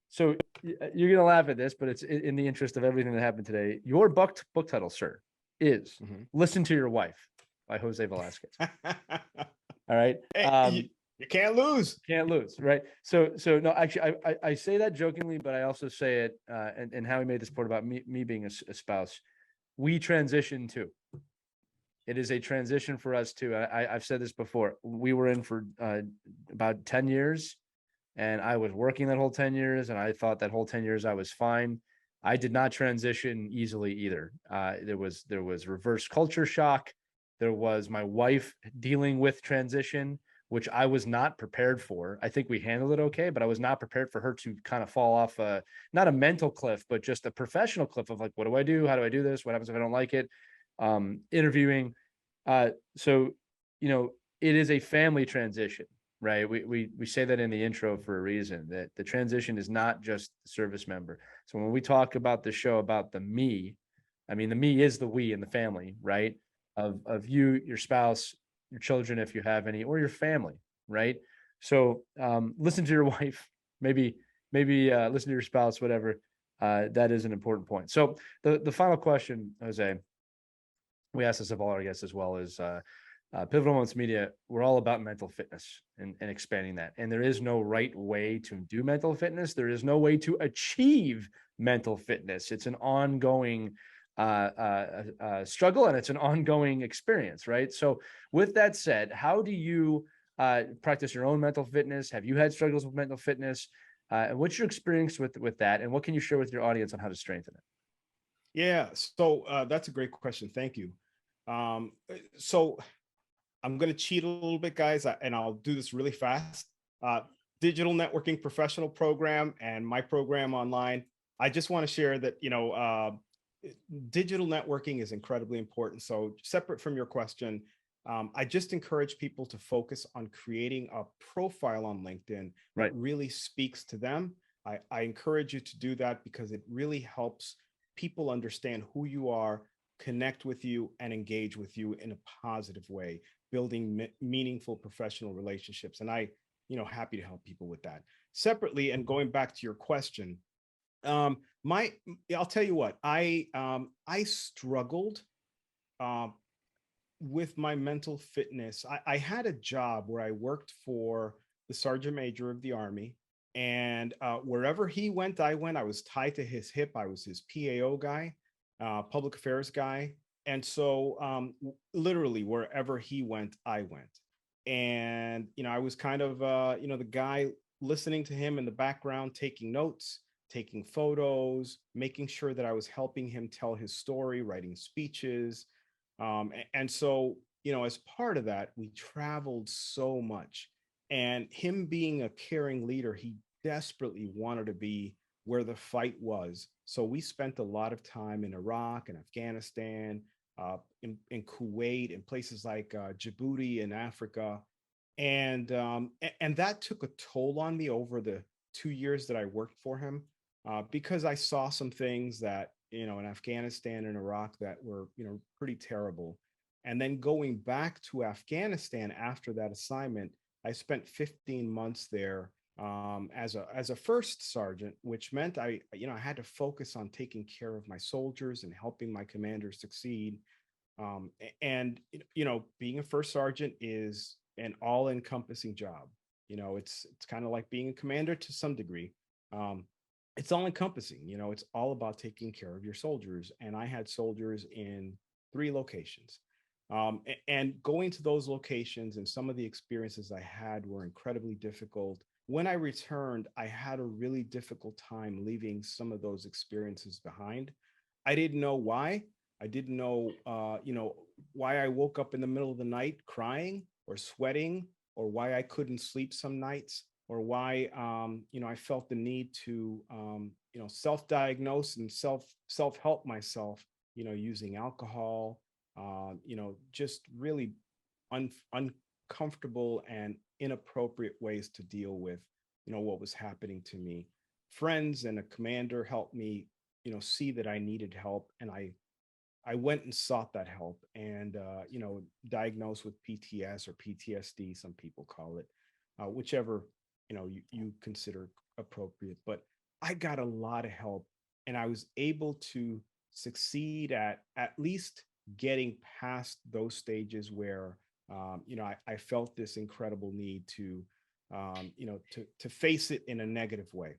So you're going to laugh at this, but it's in the interest of everything that happened today. Your book title, sir, is Listen to Your Wife by Jose Velazquez. All right. You can't lose. Can't lose, right? So no, actually, I say that jokingly, but I also say it, and Howie made this point about me being a spouse. We transition too. It is a transition for us too. I've said this before. We were in for about 10 years, and I was working that whole 10 years, and I thought that whole 10 years I was fine. I did not transition easily either. There was reverse culture shock. There was my wife dealing with transition, which I was not prepared for. I think we handled it okay, but I was not prepared for her to kind of fall off not a mental cliff, but just a professional cliff of like, what do I do? How do I do this? What happens if I don't like it? Interviewing. So, it is a family transition, right? We say that in the intro for a reason, that the transition is not just the service member. So when we talk about the show about the me, I mean, the me is the we in the family, right? Of you, your spouse, your children, if you have any, or your family, right? So listen to your wife, maybe listen to your spouse, whatever. That is an important point. So the final question, Jose, we ask this of all our guests as well, is Pivotal Moments Media, we're all about mental fitness and expanding that. And there is no right way to do mental fitness. There is no way to achieve mental fitness. It's an ongoing struggle, and it's an ongoing experience, right? So with that said, how do you practice your own mental fitness? Have you had struggles with mental fitness? And what's your experience with that? And what can you share with your audience on how to strengthen it? Yeah, so that's a great question. Thank you. So I'm going to cheat a little bit, guys, and I'll do this really fast. Digital networking professional program and my program online. I just want to share that, digital networking is incredibly important. So separate from your question, I just encourage people to focus on creating a profile on LinkedIn Right. that really speaks to them. I encourage you to do that because it really helps people understand who you are, connect with you, and engage with you in a positive way, building meaningful professional relationships. And happy to help people with that. Separately, and going back to your question, I'll tell you what, I struggled with my mental fitness. I had a job where I worked for the Sergeant Major of the Army, and wherever he went, I went. I was tied to his hip. I was his PAO guy, public affairs guy. And so literally wherever he went, I went. And, I was kind of, the guy listening to him in the background, taking notes, taking photos, making sure that I was helping him tell his story, writing speeches. And so, as part of that, we traveled so much. And him being a caring leader, he desperately wanted to be where the fight was. So we spent a lot of time in Iraq and Afghanistan, in Kuwait, and places like Djibouti in Africa. And that took a toll on me over the 2 years that I worked for him, because I saw some things that, in Afghanistan and Iraq that were, pretty terrible. And then going back to Afghanistan after that assignment, I spent 15 months there as a first sergeant, which meant I had to focus on taking care of my soldiers and helping my commanders succeed. And being a first sergeant is an all-encompassing job. It's kind of like being a commander to some degree. It's all-encompassing. It's all about taking care of your soldiers. And I had soldiers in 3 locations. And going to those locations and some of the experiences I had were incredibly difficult. When I returned, I had a really difficult time leaving some of those experiences behind. I didn't know why. I didn't know, why I woke up in the middle of the night crying or sweating, or why I couldn't sleep some nights, or why, I felt the need to, self-diagnose and self-help myself, using alcohol, just really uncomfortable and inappropriate ways to deal with, what was happening to me. Friends and a commander helped me, see that I needed help. And I went and sought that help, and, diagnosed with PTS or PTSD, some people call it, whichever, you consider appropriate. But I got a lot of help, and I was able to succeed at least getting past those stages where I felt this incredible need to, to face it in a negative way.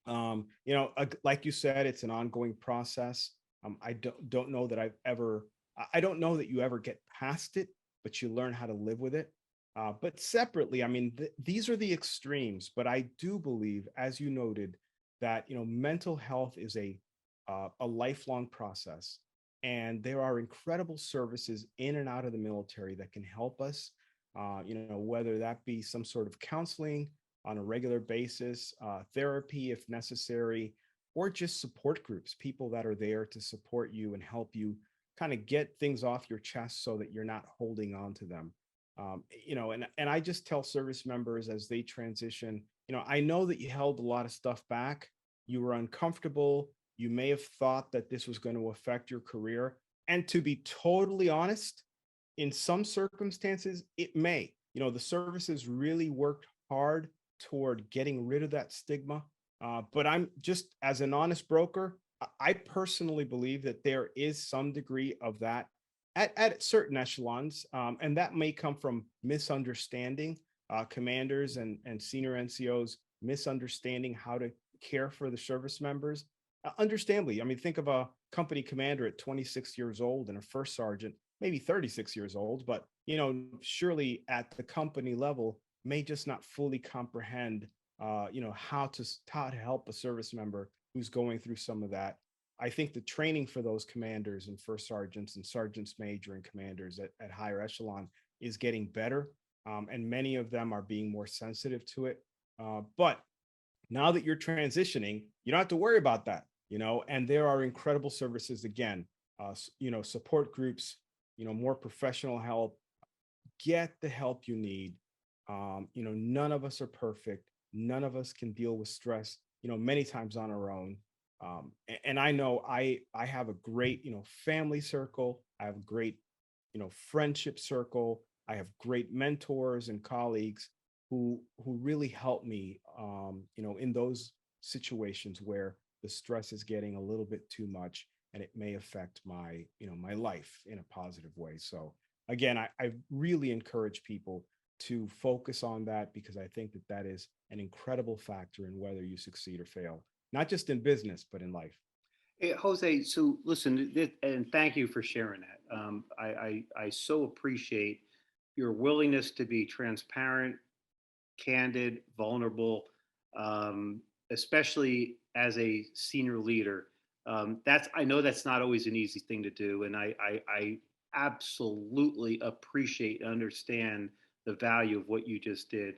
Like you said, it's an ongoing process. I don't know that I don't know that you ever get past it, but you learn how to live with it. But separately, I mean, these are the extremes. But I do believe, as you noted, that mental health is a lifelong process, and there are incredible services in and out of the military that can help us. Whether that be some sort of counseling on a regular basis, therapy if necessary, or just support groups, people that are there to support you and help you kind of get things off your chest so that you're not holding on to them. And I just tell service members as they transition, I know that you held a lot of stuff back. You were uncomfortable. You may have thought that this was going to affect your career. And to be totally honest, in some circumstances, it may. The services really worked hard toward getting rid of that stigma. But I'm just, as an honest broker, I personally believe that there is some degree of that at certain echelons. And that may come from misunderstanding, commanders and senior NCOs misunderstanding how to care for the service members. Understandably, I mean, think of a company commander at 26 years old and a first sergeant, maybe 36 years old, but surely at the company level may just not fully comprehend how to help a service member who's going through some of that. I think the training for those commanders and first sergeants and sergeants major and commanders at higher echelon is getting better, and many of them are being more sensitive to it. But now that you're transitioning, you don't have to worry about that, and there are incredible services again, support groups, more professional help. Get the help you need. None of us are perfect. None of us can deal with stress, many times on our own. And I know I have a great, family circle. I have a great, friendship circle. I have great mentors and colleagues who really help me, in those situations where the stress is getting a little bit too much and it may affect my, my life in a positive way. So again, I really encourage people to focus on that, because I think that that is an incredible factor in whether you succeed or fail, not just in business, but in life. Hey, Jose, so listen, and thank you for sharing that. I so appreciate your willingness to be transparent, candid, vulnerable, especially as a senior leader. That's I know that's not always an easy thing to do, and I absolutely appreciate and understand the value of what you just did.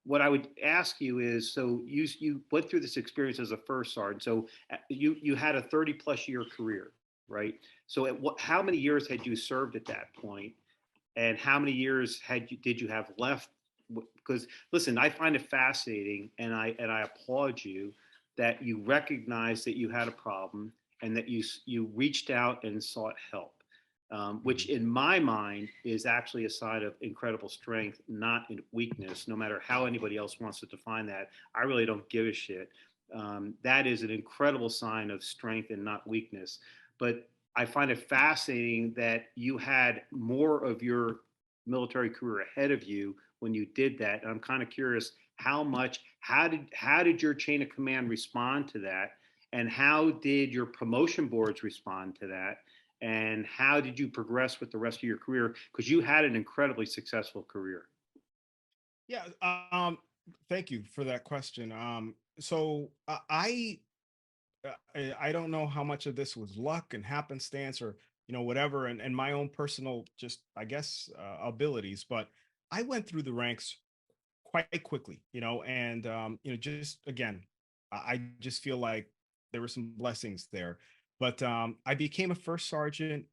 What I would ask you is, so you went through this experience as a first sergeant. So you had a 30-plus-year career, right? So how many years had you served at that point, and how many years did you have left? Because listen, I find it fascinating, and I applaud you that you recognized that you had a problem and that you reached out and sought help. Which in my mind is actually a sign of incredible strength, not in weakness, no matter how anybody else wants to define that. I really don't give a shit. That is an incredible sign of strength and not weakness. But I find it fascinating that you had more of your military career ahead of you when you did that. And I'm kind of curious how did your chain of command respond to that? And how did your promotion boards respond to that? And how did you progress with the rest of your career? Because you had an incredibly successful career. Yeah. Thank you for that question. So I don't know how much of this was luck and happenstance or whatever, and my own personal just I guess abilities, but I went through the ranks quite quickly, and just again, I just feel like there were some blessings there. But I became a first sergeant,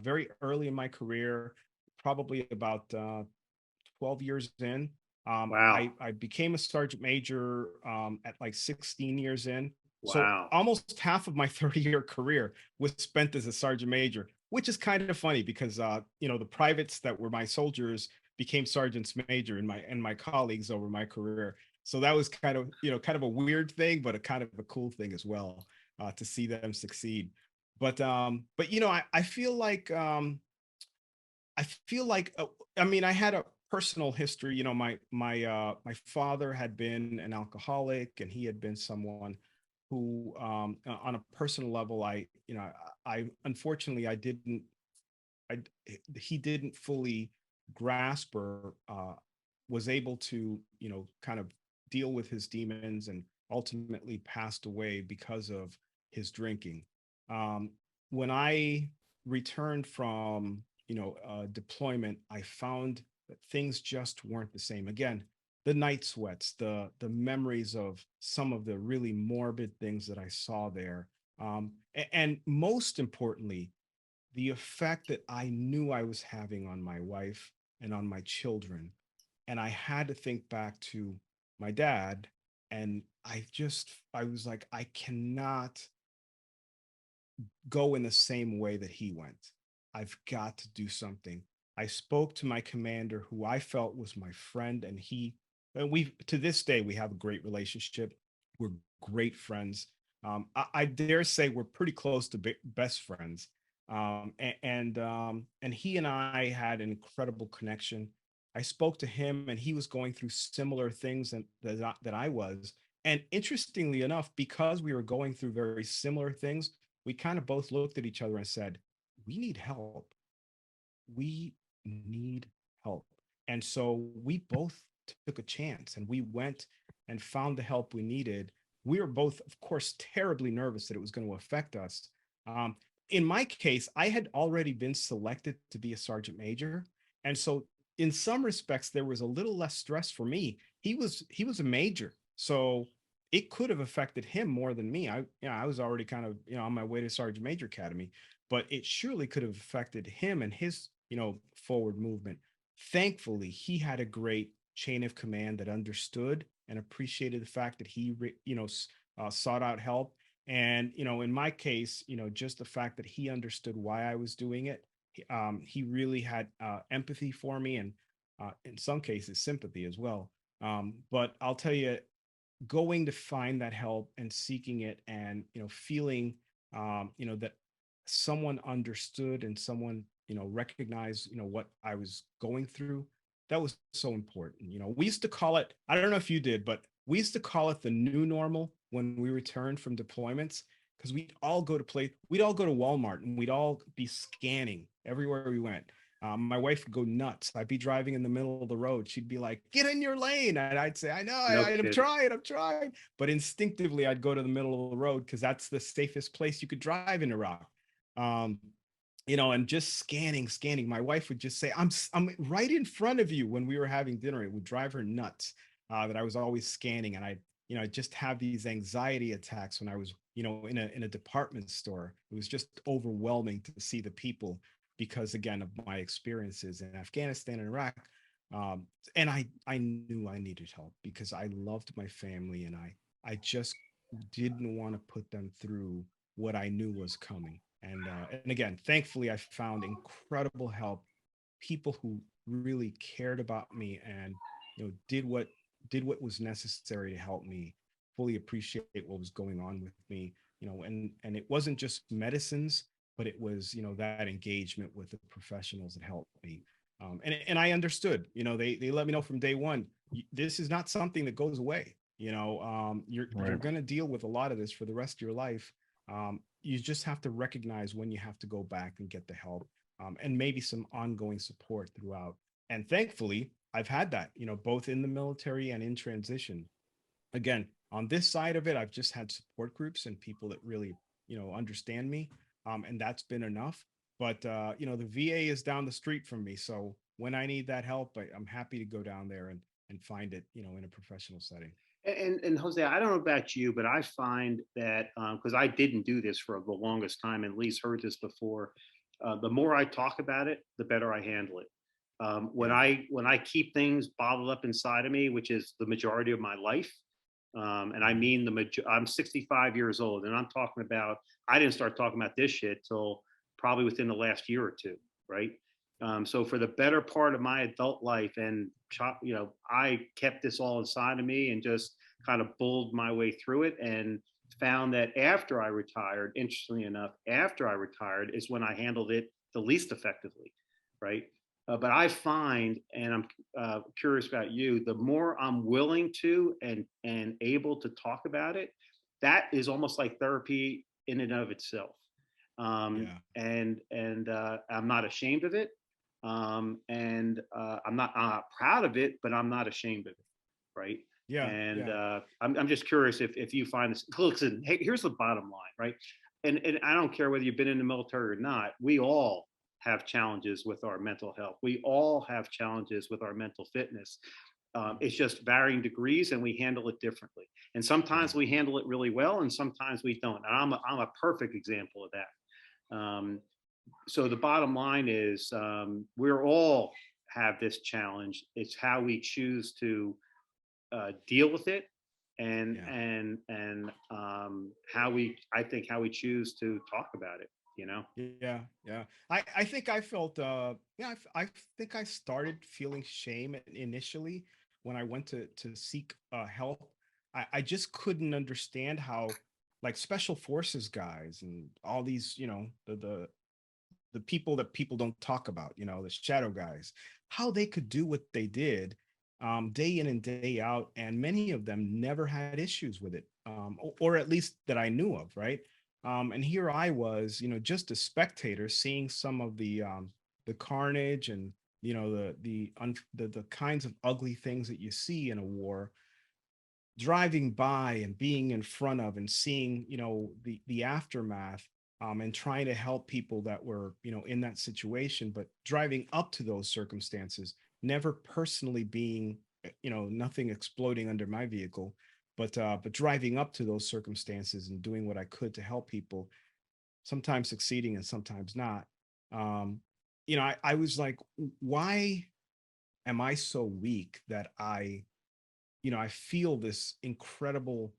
very early in my career, probably about 12 years in. Wow. I became a sergeant major at like 16 years in. So Wow. almost half of my 30-year career was spent as a sergeant major, which is kind of funny because the privates that were my soldiers became sergeants major and my colleagues over my career. So that was kind of a weird thing, but a kind of a cool thing as well, to see them succeed. But I feel like I feel like, I mean, I had a personal history. You know, my father had been an alcoholic, and he had been someone who, on a personal level, I unfortunately I didn't, I he didn't fully grasp or was able to, kind of deal with his demons, and ultimately passed away because of his drinking. Um, when I returned from, deployment, I found that things just weren't the same. Again, the night sweats, the memories of some of the really morbid things that I saw there, and most importantly, the effect that I knew I was having on my wife and on my children. And I had to think back to my dad. And I was like, I cannot go in the same way that he went. I've got to do something. I spoke to my commander, who I felt was my friend, and we, to this day, we have a great relationship. We're great friends. I dare say we're pretty close to best friends. And he and I had an incredible connection. I spoke to him, and he was going through similar things that I was. And interestingly enough, because we were going through very similar things, we kind of both looked at each other and said, we need help. We need help. And so we both took a chance, and we went and found the help we needed. We were both, of course, terribly nervous that it was going to affect us. Um, in my case, I had already been selected to be a sergeant major. And so in some respects, there was a little less stress for me. He was a major. So it could have affected him more than me. I was already kind of, on my way to Sergeant Major Academy, but it surely could have affected him and his, forward movement. Thankfully, he had a great chain of command that understood and appreciated the fact that sought out help. And, in my case, just the fact that he understood why I was doing it, he really had empathy for me, and in some cases, sympathy as well. But I'll tell you, going to find that help and seeking it, and feeling that someone understood, and someone recognized what I was going through, that was so important. We used to call it, I don't know if you did, but we used to call it the new normal when we returned from deployments, because we'd all go to Walmart, and we'd all be scanning everywhere we went. My wife would go nuts. I'd be driving in the middle of the road. She'd be like, "Get in your lane." And I'd say, "I know, No I'm kidding. trying, I'm trying." But instinctively, I'd go to the middle of the road because that's the safest place you could drive in Iraq. Um, and just scanning. My wife would just say, I'm right in front of you when we were having dinner. It would drive her nuts that I was always scanning. And I'd just have these anxiety attacks when I was, in a department store. It was just overwhelming to see the people, because again of my experiences in Afghanistan and Iraq. And I knew I needed help because I loved my family, and I just didn't want to put them through what I knew was coming. And again, thankfully, I found incredible help, people who really cared about me, and did what was necessary to help me fully appreciate what was going on with me. And it wasn't just medicines, but it was that engagement with the professionals that helped me. And I understood. They let me know from day one, this is not something that goes away. You're Right. going to deal with a lot of this for the rest of your life. You just have to recognize when you have to go back and get the help, and maybe some ongoing support throughout. And thankfully, I've had that, both in the military and in transition. Again, on this side of it, I've just had support groups and people that really, understand me. And that's been enough. But, the VA is down the street from me. So when I need that help, I'm happy to go down there and find it, in a professional setting. And Jose, I don't know about you, but I find that because I didn't do this for the longest time, and Lee's heard this before. The more I talk about it, the better I handle it. When Yeah. I keep things bottled up inside of me, which is the majority of my life, and I mean I'm 65 years old, and I'm talking about I didn't start talking about this shit till probably within the last year or two, right? So for the better part of my adult life, and I kept this all inside of me and just kind of bulled my way through it, and found that after I retired, interestingly enough, after I retired is when I handled it the least effectively, right? But I find, and I'm curious about you, the more I'm willing to and able to talk about it, that is almost like therapy in and of itself. Yeah. And I'm not ashamed of it, and I'm not proud of it, but I'm not ashamed of it, right? Yeah. And Yeah. I'm just curious if you find this. Listen, hey, here's the bottom line, right? And I don't care whether you've been in the military or not. We all have challenges with our mental health. We all have challenges with our mental fitness. It's just varying degrees, and we handle it differently. And sometimes Yeah. we handle it really well, and sometimes we don't. And I'm a perfect example of that. So the bottom line is, we're all have this challenge. It's how we choose to deal with it, and Yeah. how we, I think, how we choose to talk about it. You know. Yeah, yeah. I think I felt yeah, I think I started feeling shame initially when I went to seek help. I just couldn't understand how, like, special forces guys and all these, the people that people don't talk about, the shadow guys, how they could do what they did, day in and day out, and many of them never had issues with it, or at least that I knew of, right? And here I was, just a spectator, seeing some of the carnage and, the kinds of ugly things that you see in a war, driving by and being in front of and seeing, the aftermath, and trying to help people that were, in that situation, but driving up to those circumstances, never personally being, nothing exploding under my vehicle, but driving up to those circumstances and doing what I could to help people, sometimes succeeding and sometimes not. um I was like, why am I so weak that I feel this incredible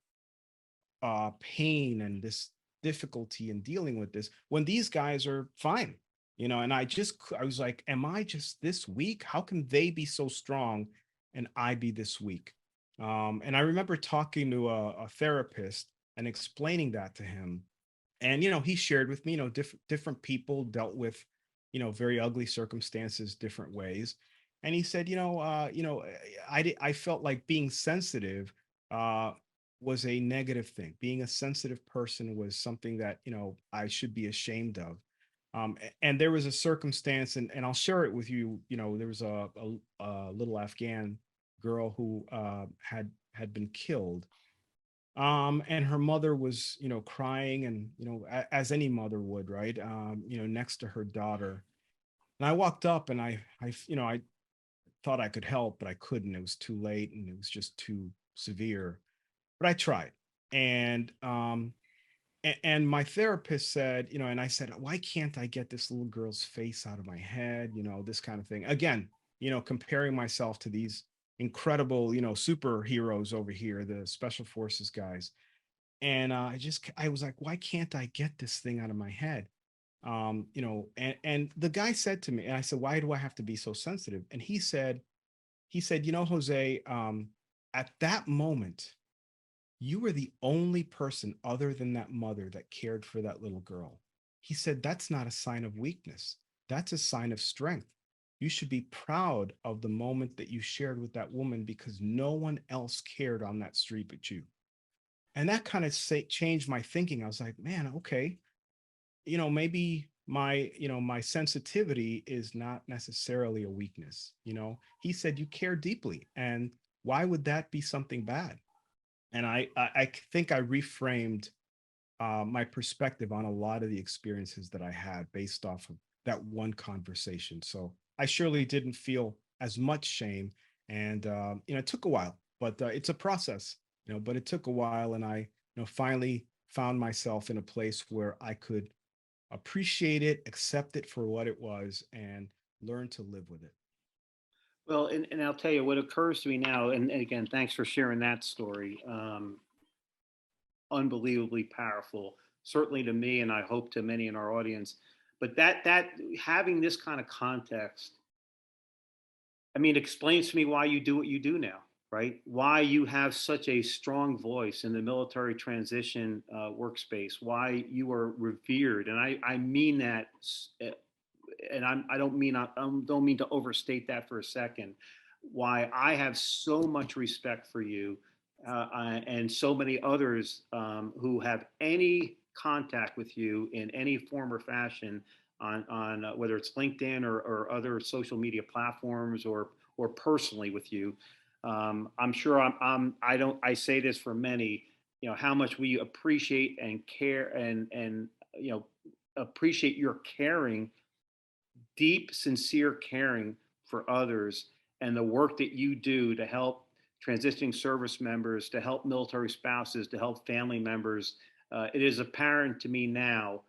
pain and this difficulty in dealing with this when these guys are fine, and I was like, am I just this weak? How can they be so strong and I be this weak? And I remember talking to a therapist and explaining that to him, and he shared with me, different people dealt with, very ugly circumstances different ways. And he said, I felt like being sensitive uh was a negative thing. Being a sensitive person was something that, I should be ashamed of. And there was a circumstance, and I'll share it with you. There was a little Afghan girl who had been killed, and her mother was, crying, and, as any mother would, right, next to her daughter. And I walked up, and I thought I could help, but I couldn't. It was too late, and it was just too severe. But I tried. And my therapist said, and I said, why can't I get this little girl's face out of my head? This kind of thing. Again, comparing myself to these incredible, superheroes over here, the special forces guys. And I was like, why can't I get this thing out of my head? And the guy said to me, and I said, why do I have to be so sensitive? And he said, Jose, at that moment, you were the only person other than that mother that cared for that little girl. He said, that's not a sign of weakness. That's a sign of strength. You should be proud of the moment that you shared with that woman, because no one else cared on that street but you. And that kind of changed my thinking. I was like, man, okay, maybe my sensitivity is not necessarily a weakness. He said, you care deeply, and why would that be something bad? And I think I reframed my perspective on a lot of the experiences that I had based off of that one conversation. So I surely didn't feel as much shame, and it took a while, but it's a process. But it took a while, and I finally found myself in a place where I could appreciate it, accept it for what it was, and learn to live with it. Well, and I'll tell you what occurs to me now, and again, thanks for sharing that story. Unbelievably powerful, certainly to me, and I hope to many in our audience. But that having this kind of context, I mean, explains to me why you do what you do now, right? Why you have such a strong voice in the military transition workspace, why you are revered. And I mean that and I don't mean to overstate that for a second, why I have so much respect for you and so many others who have any contact with you in any form or fashion on whether it's LinkedIn or other social media platforms or personally with you. I'm sure I say this for many, how much we appreciate and care and appreciate your caring, deep, sincere caring for others and the work that you do to help transitioning service members, to help military spouses, to help family members. It is apparent to me now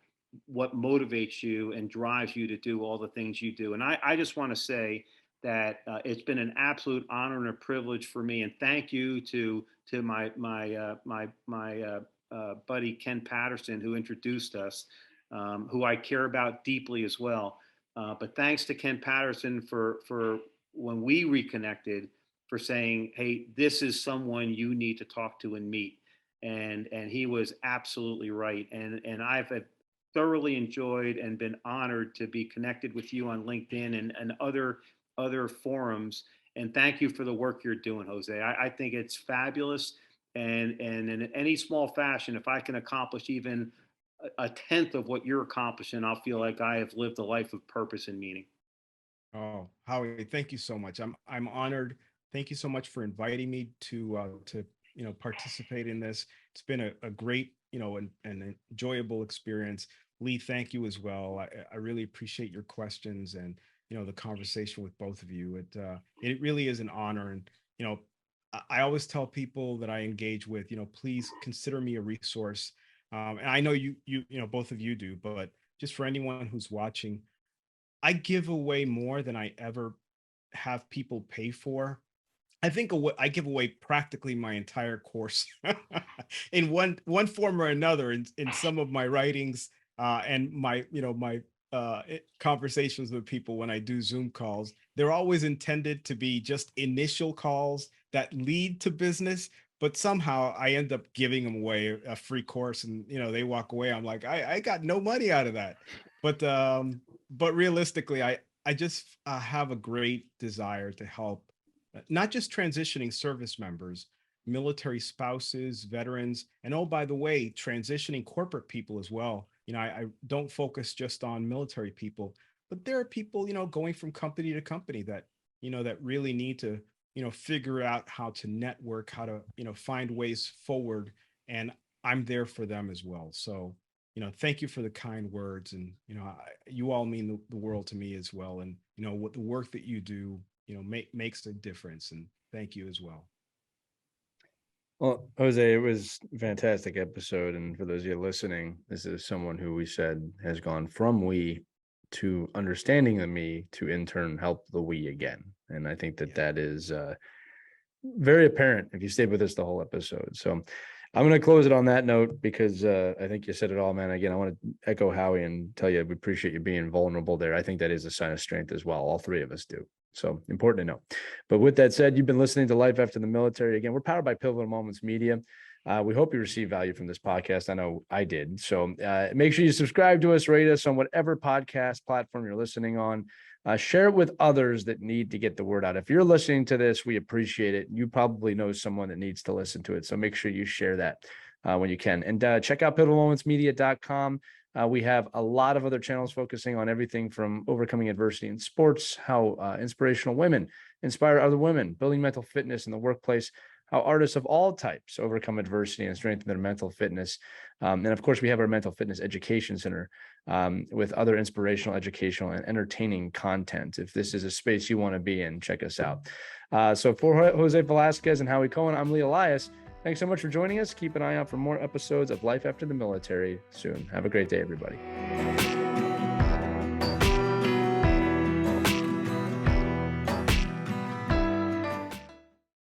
what motivates you and drives you to do all the things you do. And I just want to say that it's been an absolute honor and a privilege for me. And thank you to my buddy Ken Patterson, who introduced us, who I care about deeply as well. But thanks to Ken Patterson for when we reconnected, for saying, "Hey, this is someone you need to talk to and meet," and he was absolutely right. And I've thoroughly enjoyed and been honored to be connected with you on LinkedIn and other forums. And thank you for the work you're doing, Jose. I think it's fabulous. And in any small fashion, if I can accomplish even a tenth of what you're accomplishing, I'll feel like I have lived a life of purpose and meaning. Oh, Howie, thank you so much. I'm honored. Thank you so much for inviting me to participate in this. It's been a great an enjoyable experience. Lee, thank you as well. I really appreciate your questions and the conversation with both of you. It really is an honor. And I always tell people that I engage with, please consider me a resource. And I know you both of you do, but just for anyone who's watching, I give away more than I ever have people pay for. I think I give away practically my entire course in one form or another in some of my writings and my conversations with people when I do Zoom calls. They're always intended to be just initial calls that lead to business, but somehow I end up giving them away a free course, and they walk away. I'm like, I got no money out of that. But realistically, I just have a great desire to help not just transitioning service members, military spouses, veterans, and oh, by the way, transitioning corporate people as well. I don't focus just on military people, but there are people, going from company to company that, that really need to, figure out how to network, how to, find ways forward. And I'm there for them as well. So, thank you for the kind words. And, you all mean the world to me as well. And, what the work that you do, makes a difference. And thank you as well. Well, Jose, it was a fantastic episode. And for those of you listening, this is someone who we said has gone from we to understanding the me to in turn help the we again. And I think that is very apparent if you stayed with us the whole episode. So I'm going to close it on that note because I think you said it all, man. Again, I want to echo Howie and tell you we appreciate you being vulnerable there. I think that is a sign of strength as well. All three of us do. So important to know. But with that said, you've been listening to Life After the Military. Again, we're powered by Pivotal Moments Media. We hope you receive value from this podcast. I know I did. So make sure you subscribe to us, rate us on whatever podcast platform you're listening on. Share it with others that need to get the word out. If you're listening to this, we appreciate it. You probably know someone that needs to listen to it. So make sure you share that when you can. And check out pivotalmomentsmedia.com. We have a lot of other channels focusing on everything from overcoming adversity in sports, how inspirational women inspire other women, building mental fitness in the workplace, how artists of all types overcome adversity and strengthen their mental fitness. And of course, we have our Mental Fitness Education Center with other inspirational, educational, and entertaining content. If this is a space you want to be in, check us out. So for Jose Velazquez and Howie Cohen, I'm Lee Elias. Thanks so much for joining us. Keep an eye out for more episodes of Life After the Military soon. Have a great day, everybody.